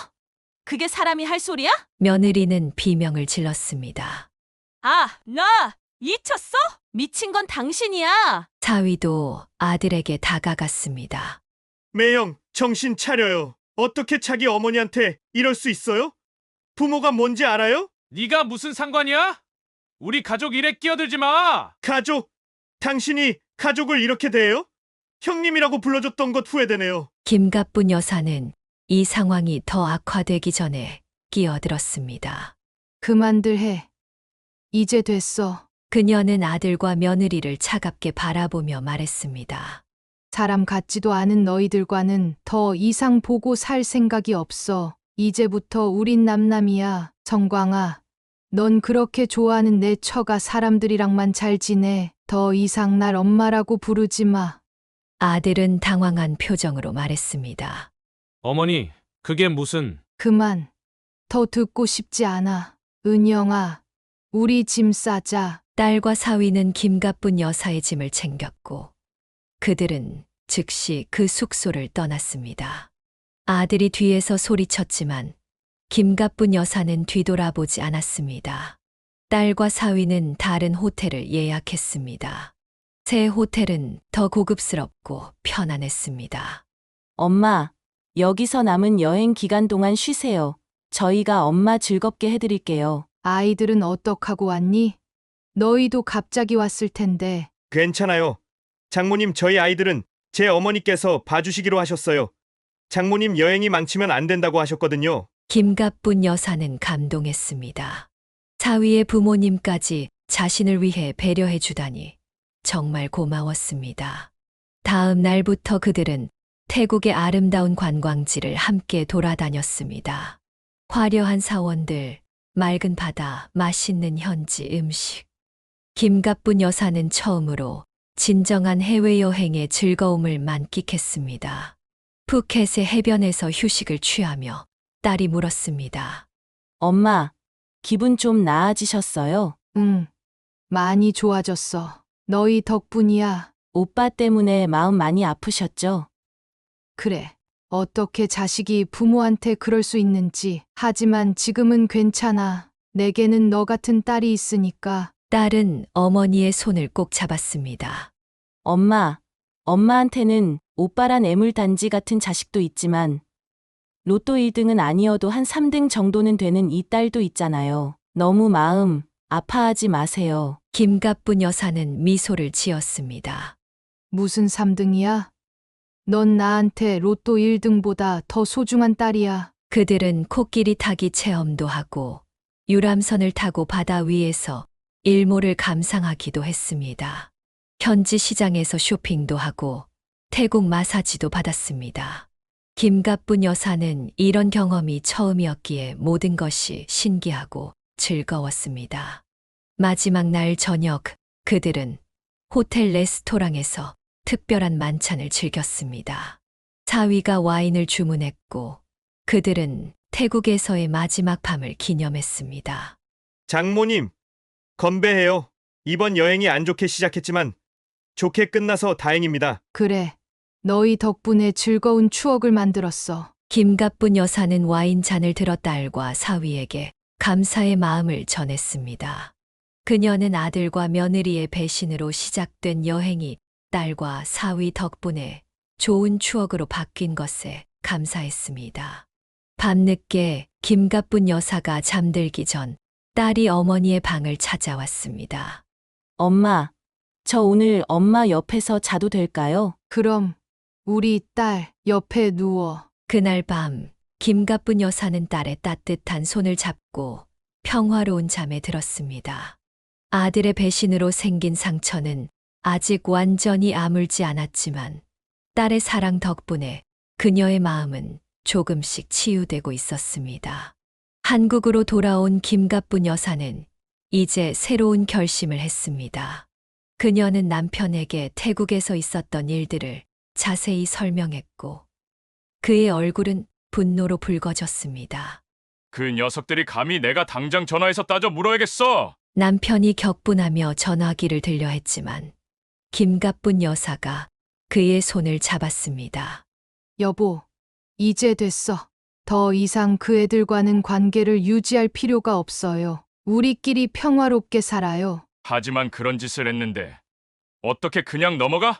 그게 사람이 할 소리야? 며느리는 비명을 질렀습니다. 아, 나 미쳤어? 미친 건 당신이야. 사위도 아들에게 다가갔습니다. 매영, 정신 차려요. 어떻게 자기 어머니한테 이럴 수 있어요? 부모가 뭔지 알아요? 네가 무슨 상관이야? 우리 가족 일에 끼어들지 마. 가족. 당신이 가족을 이렇게 대해요? 형님이라고 불러줬던 것 후회되네요. 김갑분 여사는 이 상황이 더 악화되기 전에 끼어들었습니다. 그만들 해. 이제 됐어. 그녀는 아들과 며느리를 차갑게 바라보며 말했습니다. 사람 같지도 않은 너희들과는 더 이상 보고 살 생각이 없어. 이제부터 우린 남남이야. 정광아, 넌 그렇게 좋아하는 내 처가 사람들이랑만 잘 지내. 더 이상 날 엄마라고 부르지 마. 아들은 당황한 표정으로 말했습니다. 어머니, 그게 무슨... 그만. 더 듣고 싶지 않아. 은영아, 우리 짐 싸자. 딸과 사위는 김갑분 여사의 짐을 챙겼고 그들은 즉시 그 숙소를 떠났습니다. 아들이 뒤에서 소리쳤지만 김갑분 여사는 뒤돌아보지 않았습니다. 딸과 사위는 다른 호텔을 예약했습니다. 새 호텔은 더 고급스럽고 편안했습니다. 엄마, 여기서 남은 여행 기간 동안 쉬세요. 저희가 엄마 즐겁게 해드릴게요. 아이들은 어떡하고 왔니? 너희도 갑자기 왔을 텐데. 괜찮아요. 장모님, 저희 아이들은 제 어머니께서 봐주시기로 하셨어요. 장모님 여행이 망치면 안 된다고 하셨거든요. 김갑분 여사는 감동했습니다. 사위의 부모님까지 자신을 위해 배려해 주다니 정말 고마웠습니다. 다음 날부터 그들은 태국의 아름다운 관광지를 함께 돌아다녔습니다. 화려한 사원들, 맑은 바다, 맛있는 현지 음식. 김갑분 여사는 처음으로 진정한 해외여행의 즐거움을 만끽했습니다. 푸켓의 해변에서 휴식을 취하며 딸이 물었습니다. 엄마, 기분 좀 나아지셨어요? 응, 많이 좋아졌어. 너희 덕분이야. 오빠 때문에 마음 많이 아프셨죠? 그래. 어떻게 자식이 부모한테 그럴 수 있는지. 하지만 지금은 괜찮아. 내게는 너 같은 딸이 있으니까. 딸은 어머니의 손을 꼭 잡았습니다. 엄마, 엄마한테는 오빠란 애물단지 같은 자식도 있지만 로또 1등은 아니어도 한 3등 정도는 되는 이 딸도 있잖아요. 너무 마음 아파하지 마세요. 김갑분 여사는 미소를 지었습니다. 무슨 3등이야? 넌 나한테 로또 1등보다 더 소중한 딸이야. 그들은 코끼리 타기 체험도 하고 유람선을 타고 바다 위에서 일몰을 감상하기도 했습니다. 현지 시장에서 쇼핑도 하고 태국 마사지도 받았습니다. 김갑분 여사는 이런 경험이 처음이었기에 모든 것이 신기하고 즐거웠습니다. 마지막 날 저녁, 그들은 호텔 레스토랑에서 특별한 만찬을 즐겼습니다. 사위가 와인을 주문했고 그들은 태국에서의 마지막 밤을 기념했습니다. 장모님, 건배해요. 이번 여행이 안 좋게 시작했지만 좋게 끝나서 다행입니다. 그래. 너희 덕분에 즐거운 추억을 만들었어. 김갑분 여사는 와인 잔을 들어 딸과 사위에게 감사의 마음을 전했습니다. 그녀는 아들과 며느리의 배신으로 시작된 여행이 딸과 사위 덕분에 좋은 추억으로 바뀐 것에 감사했습니다. 밤늦게 김갑분 여사가 잠들기 전 딸이 어머니의 방을 찾아왔습니다. 엄마, 저 오늘 엄마 옆에서 자도 될까요? 그럼 우리 딸 옆에 누워. 그날 밤 김갑분 여사는 딸의 따뜻한 손을 잡고 평화로운 잠에 들었습니다. 아들의 배신으로 생긴 상처는 아직 완전히 아물지 않았지만 딸의 사랑 덕분에 그녀의 마음은 조금씩 치유되고 있었습니다. 한국으로 돌아온 김갑분 여사는 이제 새로운 결심을 했습니다. 그녀는 남편에게 태국에서 있었던 일들을 자세히 설명했고 그의 얼굴은 분노로 붉어졌습니다. 그 녀석들이 감히 내가 당장 전화해서 따져 물어야겠어. 남편이 격분하며 전화기를 들려 했지만 김갑분 여사가 그의 손을 잡았습니다. 여보, 이제 됐어. 더 이상 그 애들과는 관계를 유지할 필요가 없어요. 우리끼리 평화롭게 살아요. 하지만 그런 짓을 했는데 어떻게 그냥 넘어가?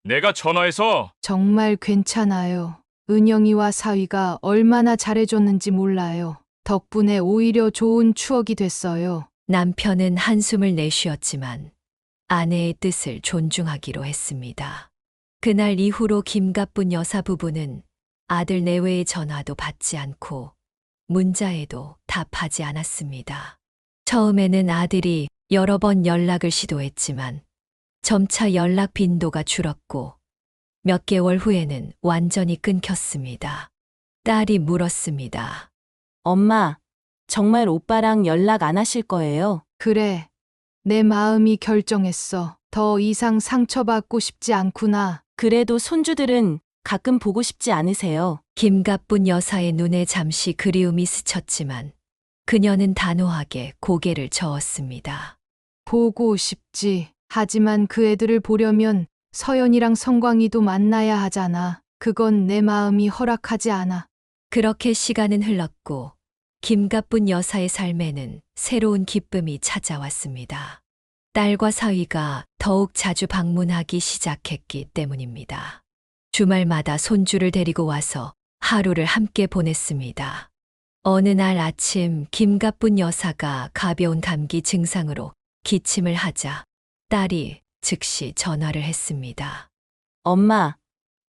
내가 전화해서 정말 괜찮아요. 은영이와 사위가 얼마나 잘해줬는지 몰라요. 덕분에 오히려 좋은 추억이 됐어요. 남편은 한숨을 내쉬었지만 아내의 뜻을 존중하기로 했습니다. 그날 이후로 김가뿐 여사 부부는 아들 내외의 전화도 받지 않고 문자에도 답하지 않았습니다. 처음에는 아들이 여러 번 연락을 시도했지만 점차 연락 빈도가 줄었고 몇 개월 후에는 완전히 끊겼습니다. 딸이 물었습니다. 엄마, 정말 오빠랑 연락 안 하실 거예요? 그래. 내 마음이 결정했어. 더 이상 상처받고 싶지 않구나. 그래도 손주들은 가끔 보고 싶지 않으세요? 김가뿐 여사의 눈에 잠시 그리움이 스쳤지만 그녀는 단호하게 고개를 저었습니다. 보고 싶지. 하지만 그 애들을 보려면 서연이랑 성광이도 만나야 하잖아. 그건 내 마음이 허락하지 않아. 그렇게 시간은 흘렀고 김가뿐 여사의 삶에는 새로운 기쁨이 찾아왔습니다. 딸과 사위가 더욱 자주 방문하기 시작했기 때문입니다. 주말마다 손주를 데리고 와서 하루를 함께 보냈습니다. 어느 날 아침 김가뿐 여사가 가벼운 감기 증상으로 기침을 하자 딸이 즉시 전화를 했습니다. 엄마,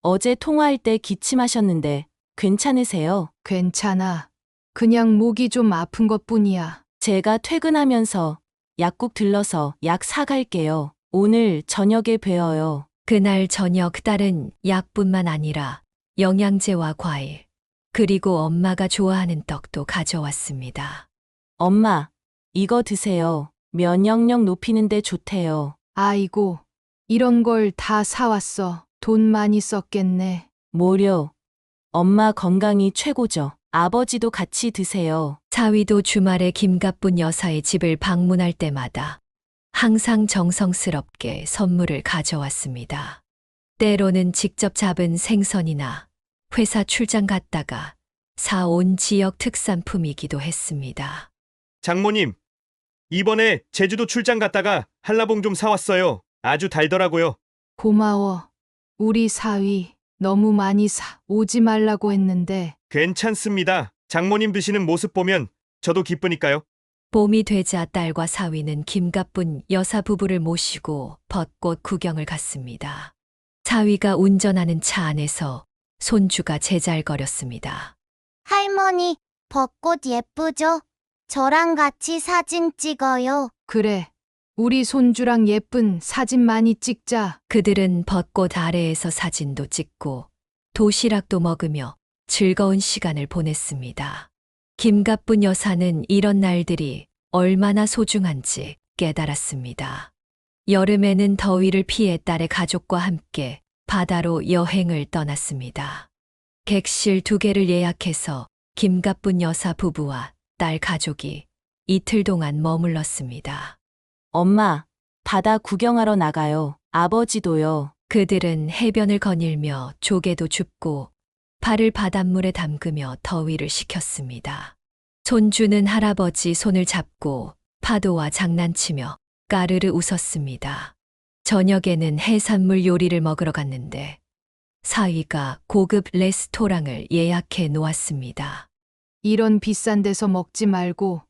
어제 통화할 때 기침하셨는데 괜찮으세요? 괜찮아. 그냥 목이 좀 아픈 것뿐이야. 제가 퇴근하면서 약국 들러서 약 사갈게요. 오늘 저녁에 뵈어요. 그날 저녁 딸은 약뿐만 아니라 영양제와 과일, 그리고 엄마가 좋아하는 떡도 가져왔습니다. 엄마, 이거 드세요. 면역력 높이는데 좋대요. 아이고, 이런 걸 다 사왔어. 돈 많이 썼겠네. 뭐려. 엄마 건강이 최고죠. 아버지도 같이 드세요. 사위도 주말에 김가뿐 여사의 집을 방문할 때마다 항상 정성스럽게 선물을 가져왔습니다. 때로는 직접 잡은 생선이나 회사 출장 갔다가 사온 지역 특산품이기도 했습니다. 장모님, 이번에 제주도 출장 갔다가 한라봉 좀 사왔어요. 아주 달더라고요. 고마워. 우리 사위 너무 많이 오지 말라고 했는데 괜찮습니다. 장모님 드시는 모습 보면 저도 기쁘니까요. 봄이 되자 딸과 사위는 김가뿐 여사 부부를 모시고 벚꽃 구경을 갔습니다. 사위가 운전하는 차 안에서 손주가 제잘거렸습니다. 할머니, 벚꽃 예쁘죠? 저랑 같이 사진 찍어요. 그래. 우리 손주랑 예쁜 사진 많이 찍자. 그들은 벚꽃 아래에서 사진도 찍고 도시락도 먹으며 즐거운 시간을 보냈습니다. 김가뿐 여사는 이런 날들이 얼마나 소중한지 깨달았습니다. 여름에는 더위를 피해 딸의 가족과 함께 바다로 여행을 떠났습니다. 객실 2개를 예약해서 김가뿐 여사 부부와 딸 가족이 이틀 동안 머물렀습니다. 엄마, 바다 구경하러 나가요. 아버지도요. 그들은 해변을 거닐며 조개도 줍고 발을 바닷물에 담그며 더위를 식혔습니다. 손주는 할아버지 손을 잡고 파도와 장난치며 까르르 웃었습니다. 저녁에는 해산물 요리를 먹으러 갔는데 사위가 고급 레스토랑을 예약해 놓았습니다. 이런 비싼 데서 먹지 말고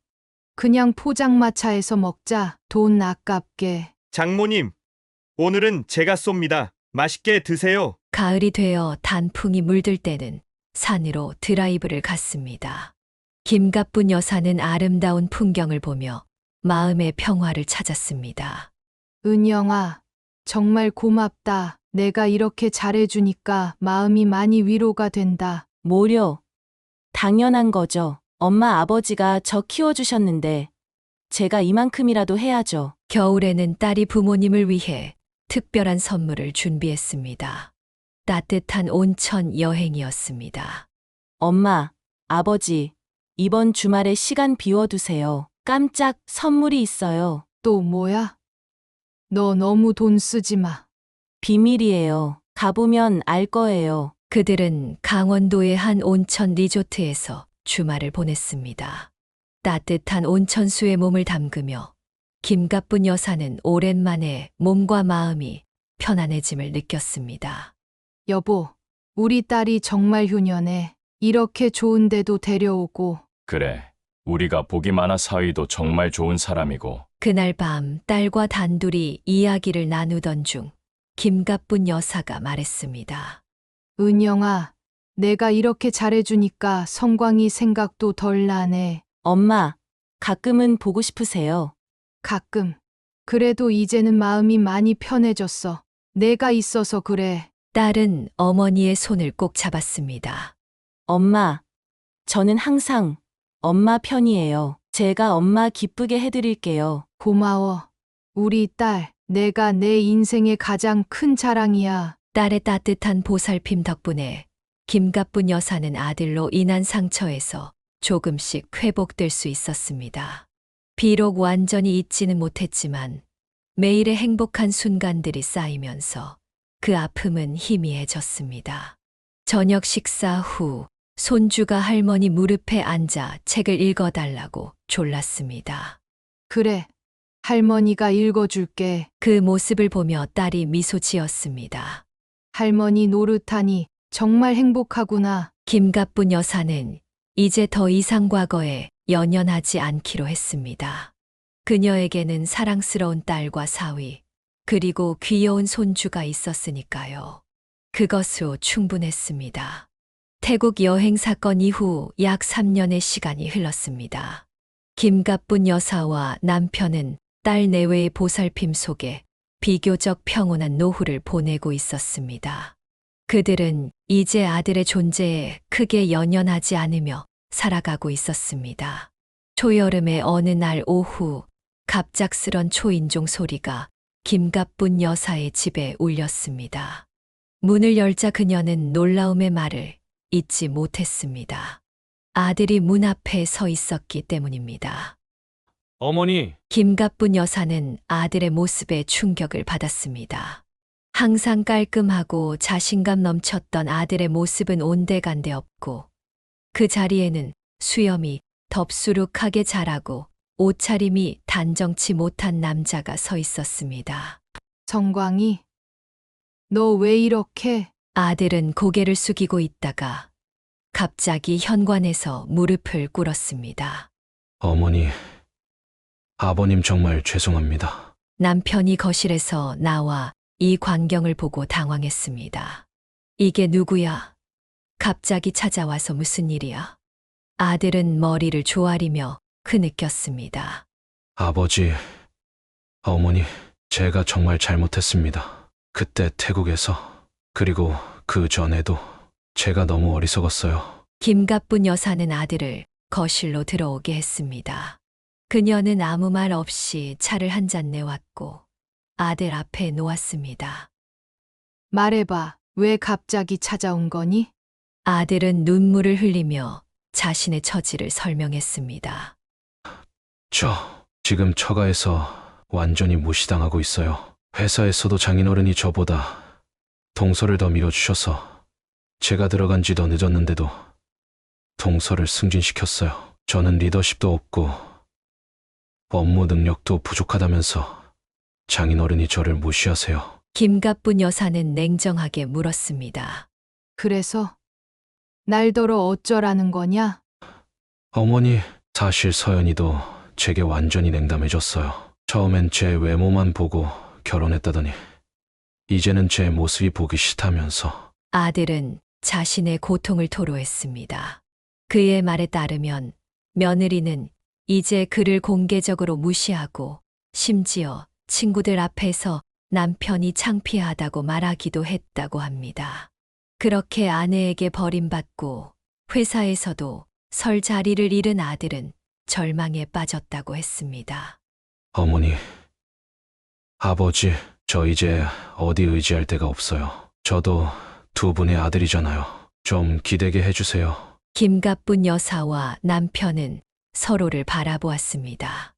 그냥 포장마차에서 먹자. 돈 아깝게. 장모님, 오늘은 제가 쏩니다. 맛있게 드세요. 가을이 되어 단풍이 물들 때는 산으로 드라이브를 갔습니다. 김가뿐 여사는 아름다운 풍경을 보며 마음의 평화를 찾았습니다. 은영아, 정말 고맙다. 내가 이렇게 잘해주니까 마음이 많이 위로가 된다. 뭐려. 당연한 거죠. 엄마 아버지가 저 키워주셨는데 제가 이만큼이라도 해야죠. 겨울에는 딸이 부모님을 위해 특별한 선물을 준비했습니다. 따뜻한 온천 여행이었습니다. 엄마, 아버지, 이번 주말에 시간 비워두세요. 깜짝 선물이 있어요. 또 뭐야? 너 너무 돈 쓰지 마. 비밀이에요. 가보면 알 거예요. 그들은 강원도의 한 온천 리조트에서 주말을 보냈습니다. 따뜻한 온천수에 몸을 담그며 김가뿐 여사는 오랜만에 몸과 마음이 편안해짐을 느꼈습니다. 여보, 우리 딸이 정말 효녀네. 이렇게 좋은데도 데려오고. 그래, 우리가 복이 많아 사위도 정말 좋은 사람이고. 그날 밤 딸과 단둘이 이야기를 나누던 중 김가뿐 여사가 말했습니다. 은영아, 내가 이렇게 잘해주니까 성광이 생각도 덜 나네. 엄마, 가끔은 보고 싶으세요. 가끔. 그래도 이제는 마음이 많이 편해졌어. 내가 있어서 그래. 딸은 어머니의 손을 꼭 잡았습니다. 엄마, 저는 항상 엄마 편이에요. 제가 엄마 기쁘게 해드릴게요. 고마워. 우리 딸, 내가 내 인생의 가장 큰 자랑이야. 딸의 따뜻한 보살핌 덕분에 김가뿐 여사는 아들로 인한 상처에서 조금씩 회복될 수 있었습니다. 비록 완전히 잊지는 못했지만 매일의 행복한 순간들이 쌓이면서 그 아픔은 희미해졌습니다. 저녁 식사 후 손주가 할머니 무릎에 앉아 책을 읽어달라고 졸랐습니다. 그래. 할머니가 읽어줄게. 그 모습을 보며 딸이 미소 지었습니다. 할머니 노릇하니 정말 행복하구나. 김가뿐 여사는 이제 더 이상 과거에 연연하지 않기로 했습니다. 그녀에게는 사랑스러운 딸과 사위, 그리고 귀여운 손주가 있었으니까요. 그것으로 충분했습니다. 태국 여행 사건 이후 약 3년의 시간이 흘렀습니다. 김가뿐 여사와 남편은 딸 내외의 보살핌 속에 비교적 평온한 노후를 보내고 있었습니다. 그들은 이제 아들의 존재에 크게 연연하지 않으며 살아가고 있었습니다. 초여름의 어느 날 오후, 갑작스런 초인종 소리가 김가뿐 여사의 집에 울렸습니다. 문을 열자 그녀는 놀라움의 말을 잊지 못했습니다. 아들이 문 앞에 서 있었기 때문입니다. 어머니, 김가뿐 여사는 아들의 모습에 충격을 받았습니다. 항상 깔끔하고 자신감 넘쳤던 아들의 모습은 온데간데 없고 그 자리에는 수염이 덥수룩하게 자라고 옷차림이 단정치 못한 남자가 서 있었습니다. 성광이, 너 왜 이렇게? 아들은 고개를 숙이고 있다가 갑자기 현관에서 무릎을 꿇었습니다. 어머니, 아버님 정말 죄송합니다. 남편이 거실에서 나와 이 광경을 보고 당황했습니다. 이게 누구야? 갑자기 찾아와서 무슨 일이야? 아들은 머리를 조아리며 흐느꼈습니다. 아버지, 어머니, 제가 정말 잘못했습니다. 그때 태국에서, 그리고 그 전에도 제가 너무 어리석었어요. 김가뿐 여사는 아들을 거실로 들어오게 했습니다. 그녀는 아무 말 없이 차를 한 잔 내왔고 아들 앞에 놓았습니다. 말해봐. 왜 갑자기 찾아온 거니? 아들은 눈물을 흘리며 자신의 처지를 설명했습니다. 저 지금 처가에서 완전히 무시당하고 있어요. 회사에서도 장인어른이 저보다 동서를 더 밀어주셔서 제가 들어간 지 더 늦었는데도 동서를 승진시켰어요. 저는 리더십도 없고 업무 능력도 부족하다면서 장인어른이 저를 무시하세요. 김가뿐 여사는 냉정하게 물었습니다. 그래서 날더러 어쩌라는 거냐? 어머니, 사실 서연이도 제게 완전히 냉담해졌어요. 처음엔 제 외모만 보고 결혼했다더니 이제는 제 모습이 보기 싫다면서. 아들은 자신의 고통을 토로했습니다. 그의 말에 따르면 며느리는 이제 그를 공개적으로 무시하고 심지어 친구들 앞에서 남편이 창피하다고 말하기도 했다고 합니다. 그렇게 아내에게 버림받고 회사에서도 설 자리를 잃은 아들은 절망에 빠졌다고 했습니다. 어머니, 아버지, 저 이제 어디 의지할 데가 없어요. 저도 두 분의 아들이잖아요. 좀 기대게 해주세요. 김가뿐 여사와 남편은 서로를 바라보았습니다.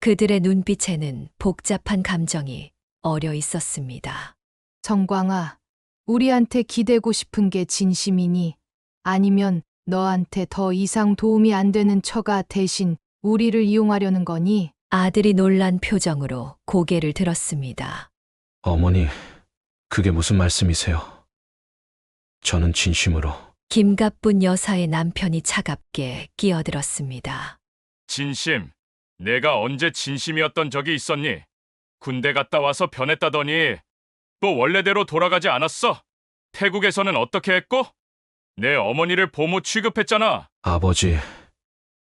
그들의 눈빛에는 복잡한 감정이 어려 있었습니다. 성광아, 우리한테 기대고 싶은 게 진심이니? 아니면 너한테 더 이상 도움이 안 되는 처가 대신 우리를 이용하려는 거니? 아들이 놀란 표정으로 고개를 들었습니다. 어머니, 그게 무슨 말씀이세요? 저는 진심으로. 김가뿐 여사의 남편이 차갑게 끼어들었습니다. 진심? 내가 언제 진심이었던 적이 있었니? 군대 갔다 와서 변했다더니 또 원래대로 돌아가지 않았어? 태국에서는 어떻게 했고? 내 어머니를 보모 취급했잖아. 아버지,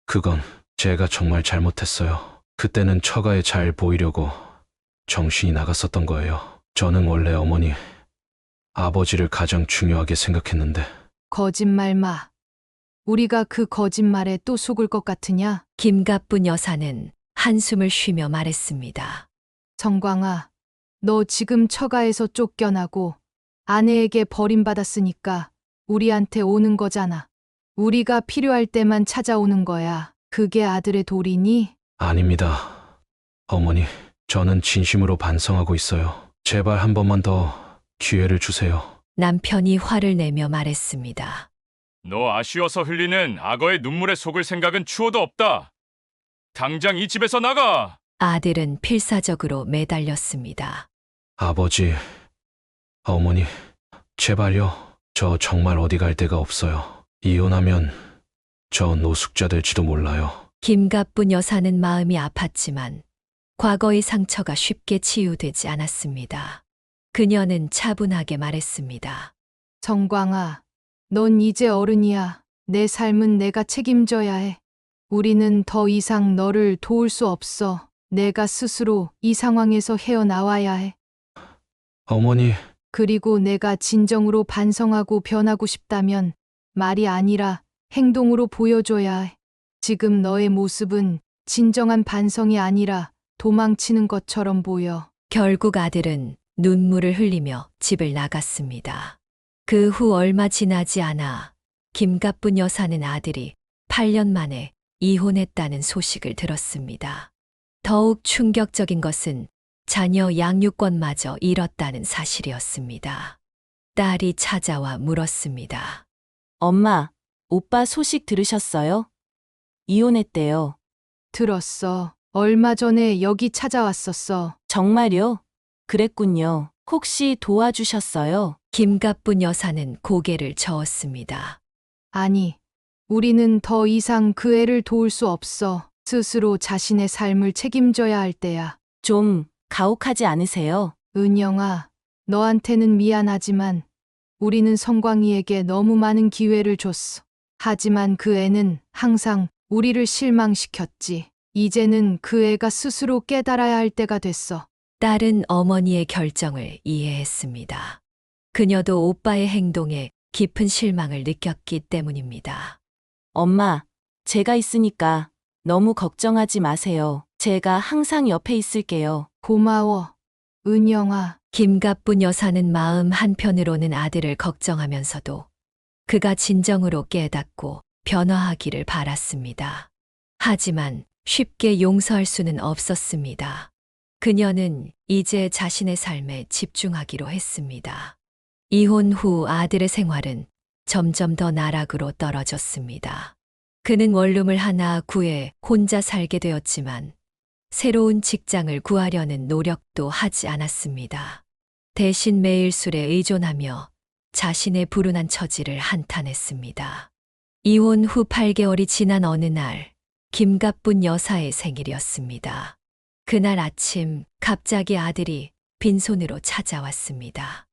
그건 제가 정말 잘못했어요. 그때는 처가에 잘 보이려고 정신이 나갔었던 거예요. 저는 원래 어머니, 아버지를 가장 중요하게 생각했는데. 거짓말 마. 우리가 그 거짓말에 또 속을 것 같으냐? 김가뿐 여사는 한숨을 쉬며 말했습니다. 정광아, 너 지금 처가에서 쫓겨나고 아내에게 버림받았으니까 우리한테 오는 거잖아. 우리가 필요할 때만 찾아오는 거야. 그게 아들의 도리니? 아닙니다. 어머니, 저는 진심으로 반성하고 있어요. 제발 한 번만 더 기회를 주세요. 남편이 화를 내며 말했습니다. 너 아쉬워서 흘리는 악어의 눈물에 속을 생각은 추호도 없다. 당장 이 집에서 나가! 아들은 필사적으로 매달렸습니다. 아버지, 어머니, 제발요. 저 정말 어디 갈 데가 없어요. 이혼하면 저 노숙자 될지도 몰라요. 김가뿐 여사는 마음이 아팠지만 과거의 상처가 쉽게 치유되지 않았습니다. 그녀는 차분하게 말했습니다. 정광아, 넌 이제 어른이야. 내 삶은 내가 책임져야 해. 우리는 더 이상 너를 도울 수 없어. 내가 스스로 이 상황에서 헤어나와야 해. 어머니, 그리고 내가 진정으로 반성하고 변하고 싶다면 말이 아니라 행동으로 보여줘야 해. 지금 너의 모습은 진정한 반성이 아니라 도망치는 것처럼 보여. 결국 아들은 눈물을 흘리며 집을 나갔습니다. 그 후 얼마 지나지 않아 김가뿐 여사는 아들이 8년 만에 이혼했다는 소식을 들었습니다. 더욱 충격적인 것은 자녀 양육권마저 잃었다는 사실이었습니다. 딸이 찾아와 물었습니다. 엄마, 오빠 소식 들으셨어요? 이혼했대요. 들었어. 얼마 전에 여기 찾아왔었어. 정말요? 그랬군요. 혹시 도와주셨어요? 김가뿐 여사는 고개를 저었습니다. 아니, 우리는 더 이상 그 애를 도울 수 없어. 스스로 자신의 삶을 책임져야 할 때야. 좀 가혹하지 않으세요? 은영아, 너한테는 미안하지만 우리는 성광이에게 너무 많은 기회를 줬어. 하지만 그 애는 항상 우리를 실망시켰지. 이제는 그 애가 스스로 깨달아야 할 때가 됐어. 딸은 어머니의 결정을 이해했습니다. 그녀도 오빠의 행동에 깊은 실망을 느꼈기 때문입니다. 엄마, 제가 있으니까 너무 걱정하지 마세요. 제가 항상 옆에 있을게요. 고마워, 은영아. 김가뿐 여사는 마음 한편으로는 아들을 걱정하면서도 그가 진정으로 깨닫고 변화하기를 바랐습니다. 하지만 쉽게 용서할 수는 없었습니다. 그녀는 이제 자신의 삶에 집중하기로 했습니다. 이혼 후 아들의 생활은 점점 더 나락으로 떨어졌습니다. 그는 원룸을 하나 구해 혼자 살게 되었지만 새로운 직장을 구하려는 노력도 하지 않았습니다. 대신 매일 술에 의존하며 자신의 불운한 처지를 한탄했습니다. 이혼 후 8개월이 지난 어느 날, 김가뿐 여사의 생일이었습니다. 그날 아침 갑자기 아들이 빈손으로 찾아왔습니다.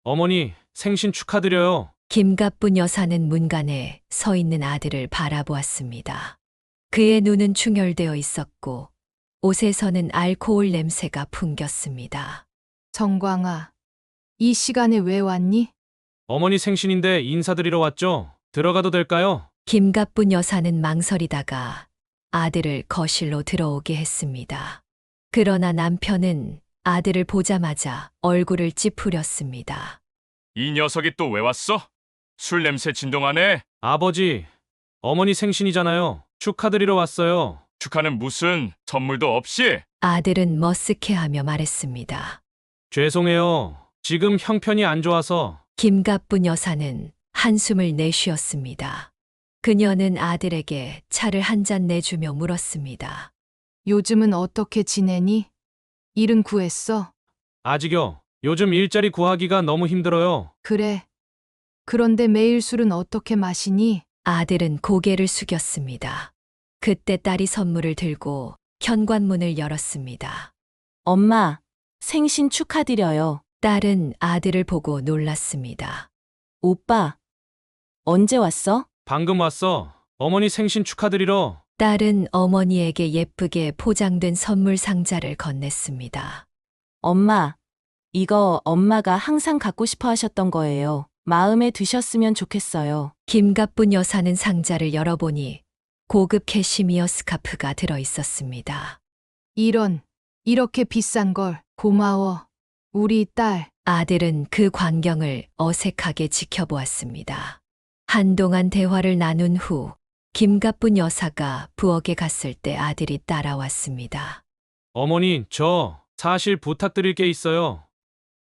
어머니, 생신 축하드려요. 김가뿐 여사는 문간에 서 있는 아들을 바라보았습니다. 그의 눈은 충혈되어 있었고 옷에서는 알코올 냄새가 풍겼습니다. 정광아, 이 시간에 왜 왔니? 어머니 생신인데 인사드리러 왔죠? 들어가도 될까요? 김가뿐 여사는 망설이다가 아들을 거실로 들어오게 했습니다. 그러나 남편은 아들을 보자마자 얼굴을 찌푸렸습니다. 이 녀석이 또 왜 왔어? 술 냄새 진동하네? 아버지, 어머니 생신이잖아요. 축하드리러 왔어요. 축하는 무슨 선물도 없이? 아들은 머쓱해하며 말했습니다. 죄송해요. 지금 형편이 안 좋아서. 김가뿐 여사는 한숨을 내쉬었습니다. 그녀는 아들에게 차를 한 잔 내주며 물었습니다. 요즘은 어떻게 지내니? 일은 구했어? 아직요. 요즘 일자리 구하기가 너무 힘들어요. 그래. 그런데 매일 술은 어떻게 마시니? 아들은 고개를 숙였습니다. 그때 딸이 선물을 들고 현관문을 열었습니다. 엄마, 생신 축하드려요. 딸은 아들을 보고 놀랐습니다. 오빠, 언제 왔어? 방금 왔어. 어머니 생신 축하드리러. 딸은 어머니에게 예쁘게 포장된 선물 상자를 건넸습니다. 엄마, 이거 엄마가 항상 갖고 싶어 하셨던 거예요. 마음에 드셨으면 좋겠어요. 김갑분 여사는 상자를 열어보니 고급 캐시미어 스카프가 들어 있었습니다. 이렇게 비싼 걸. 고마워. 우리 딸. 아들은 그 광경을 어색하게 지켜보았습니다. 한동안 대화를 나눈 후 김갑분 여사가 부엌에 갔을 때 아들이 따라왔습니다. 어머니, 저 사실 부탁드릴 게 있어요.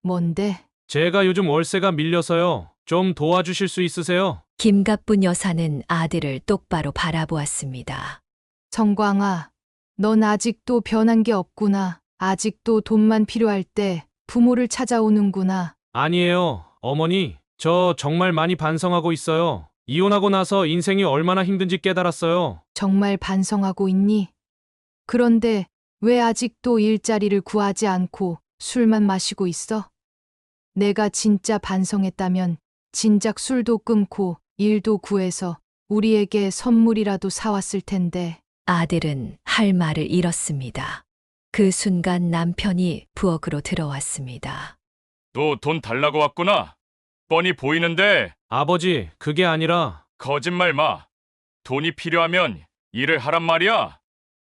뭔데? 제가 요즘 월세가 밀려서요. 좀 도와주실 수 있으세요? 김갑분 여사는 아들을 똑바로 바라보았습니다. 정광아, 넌 아직도 변한 게 없구나. 아직도 돈만 필요할 때 부모를 찾아오는구나. 아니에요. 어머니, 저 정말 많이 반성하고 있어요. 이혼하고 나서 인생이 얼마나 힘든지 깨달았어요. 정말 반성하고 있니? 그런데 왜 아직도 일자리를 구하지 않고 술만 마시고 있어? 내가 진짜 반성했다면 진작 술도 끊고 일도 구해서 우리에게 선물이라도 사왔을 텐데. 아들은 할 말을 잃었습니다. 그 순간 남편이 부엌으로 들어왔습니다. 또 돈 달라고 왔구나. 뻔히 보이는데 아버지, 그게 아니라 거짓말 마. 돈이 필요하면 일을 하란 말이야.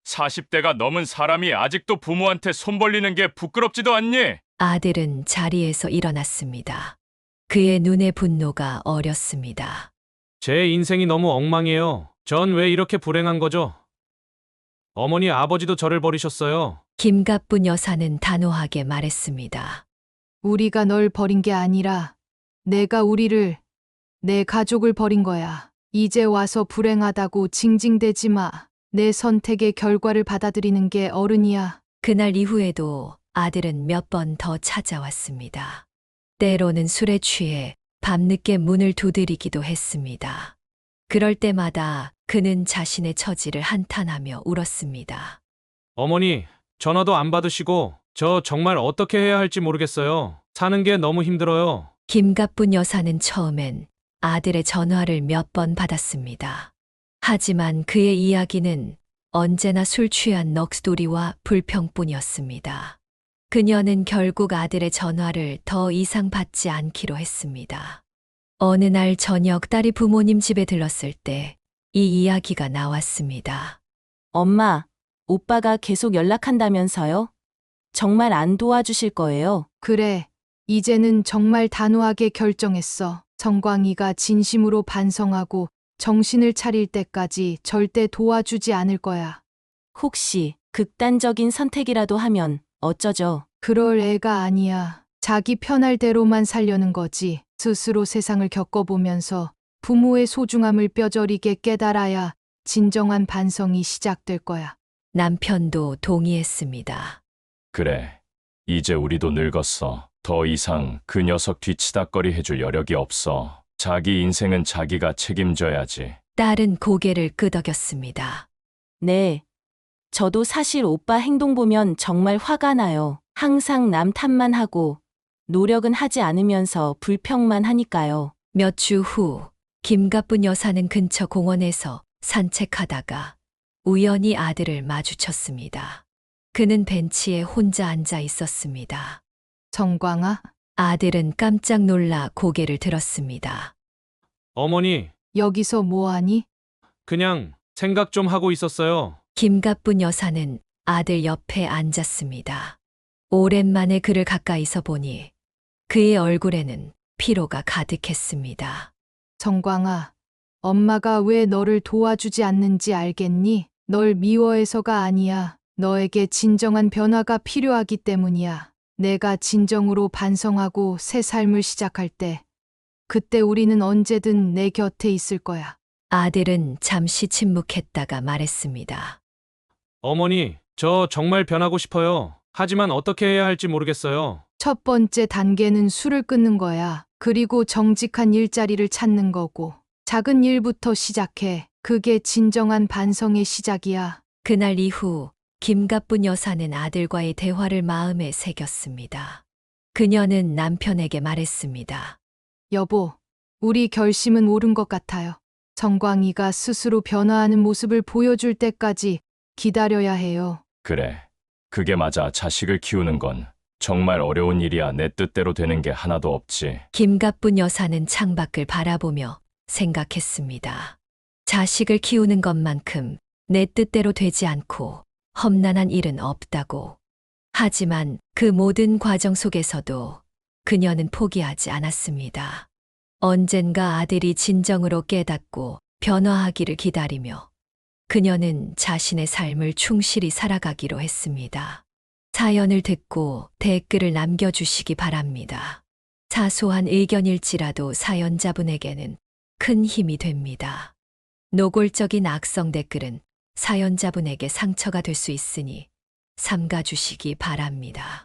40대가 넘은 사람이 아직도 부모한테 손 벌리는 게 부끄럽지도 않니? 아들은 자리에서 일어났습니다. 그의 눈에 분노가 어렸습니다. 제 인생이 너무 엉망이에요. 전 왜 이렇게 불행한 거죠? 어머니, 아버지도 저를 버리셨어요. 김갑분 여사는 단호하게 말했습니다. 우리가 널 버린 게 아니라 내가 내 가족을 버린 거야. 이제 와서 불행하다고 징징대지 마. 내 선택의 결과를 받아들이는 게 어른이야. 그날 이후에도 아들은 몇 번 더 찾아왔습니다. 때로는 술에 취해 밤늦게 문을 두드리기도 했습니다. 그럴 때마다 그는 자신의 처지를 한탄하며 울었습니다. 어머니, 전화도 안 받으시고 저 정말 어떻게 해야 할지 모르겠어요. 사는 게 너무 힘들어요. 김갑분 여사는 처음엔 아들의 전화를 몇 번 받았습니다. 하지만 그의 이야기는 언제나 술 취한 넋두리와 불평뿐이었습니다. 그녀는 결국 아들의 전화를 더 이상 받지 않기로 했습니다. 어느 날 저녁 딸이 부모님 집에 들렀을 때 이 이야기가 나왔습니다. 엄마, 오빠가 계속 연락한다면서요? 정말 안 도와주실 거예요? 그래. 이제는 정말 단호하게 결정했어. 정광이가 진심으로 반성하고 정신을 차릴 때까지 절대 도와주지 않을 거야. 혹시 극단적인 선택이라도 하면 어쩌죠? 그럴 애가 아니야. 자기 편할 대로만 살려는 거지. 스스로 세상을 겪어보면서 부모의 소중함을 뼈저리게 깨달아야 진정한 반성이 시작될 거야. 남편도 동의했습니다. 그래. 이제 우리도 늙었어. 더 이상 그 녀석 뒤치다꺼리 해줄 여력이 없어. 자기 인생은 자기가 책임져야지. 딸은 고개를 끄덕였습니다. 네. 저도 사실 오빠 행동 보면 정말 화가 나요. 항상 남 탓만 하고 노력은 하지 않으면서 불평만 하니까요. 몇 주 후 김갑분 여사는 근처 공원에서 산책하다가 우연히 아들을 마주쳤습니다. 그는 벤치에 혼자 앉아 있었습니다. 정광아, 아들은 깜짝 놀라 고개를 들었습니다. 어머니, 여기서 뭐하니? 그냥 생각 좀 하고 있었어요. 김갑분 여사는 아들 옆에 앉았습니다. 오랜만에 그를 가까이서 보니 그의 얼굴에는 피로가 가득했습니다. 정광아, 엄마가 왜 너를 도와주지 않는지 알겠니? 널 미워해서가 아니야. 너에게 진정한 변화가 필요하기 때문이야. 내가 진정으로 반성하고 새 삶을 시작할 때, 그때 우리는 언제든 내 곁에 있을 거야. 아들은 잠시 침묵했다가 말했습니다. 어머니, 저 정말 변하고 싶어요. 하지만 어떻게 해야 할지 모르겠어요. 첫 번째 단계는 술을 끊는 거야. 그리고 정직한 일자리를 찾는 거고. 작은 일부터 시작해. 그게 진정한 반성의 시작이야. 그날 이후 김가뿐 여사는 아들과의 대화를 마음에 새겼습니다. 그녀는 남편에게 말했습니다. 여보, 우리 결심은 옳은 것 같아요. 정광이가 스스로 변화하는 모습을 보여줄 때까지 기다려야 해요. 그래. 그게 맞아. 자식을 키우는 건 정말 어려운 일이야. 내 뜻대로 되는 게 하나도 없지. 김가뿐 여사는 창밖을 바라보며 생각했습니다. 자식을 키우는 것만큼 내 뜻대로 되지 않고 험난한 일은 없다고. 하지만 그 모든 과정 속에서도 그녀는 포기하지 않았습니다. 언젠가 아들이 진정으로 깨닫고 변화하기를 기다리며 그녀는 자신의 삶을 충실히 살아가기로 했습니다. 사연을 듣고 댓글을 남겨주시기 바랍니다. 사소한 의견일지라도 사연자분에게는 큰 힘이 됩니다. 노골적인 악성 댓글은 사연자분에게 상처가 될 수 있으니 삼가주시기 바랍니다.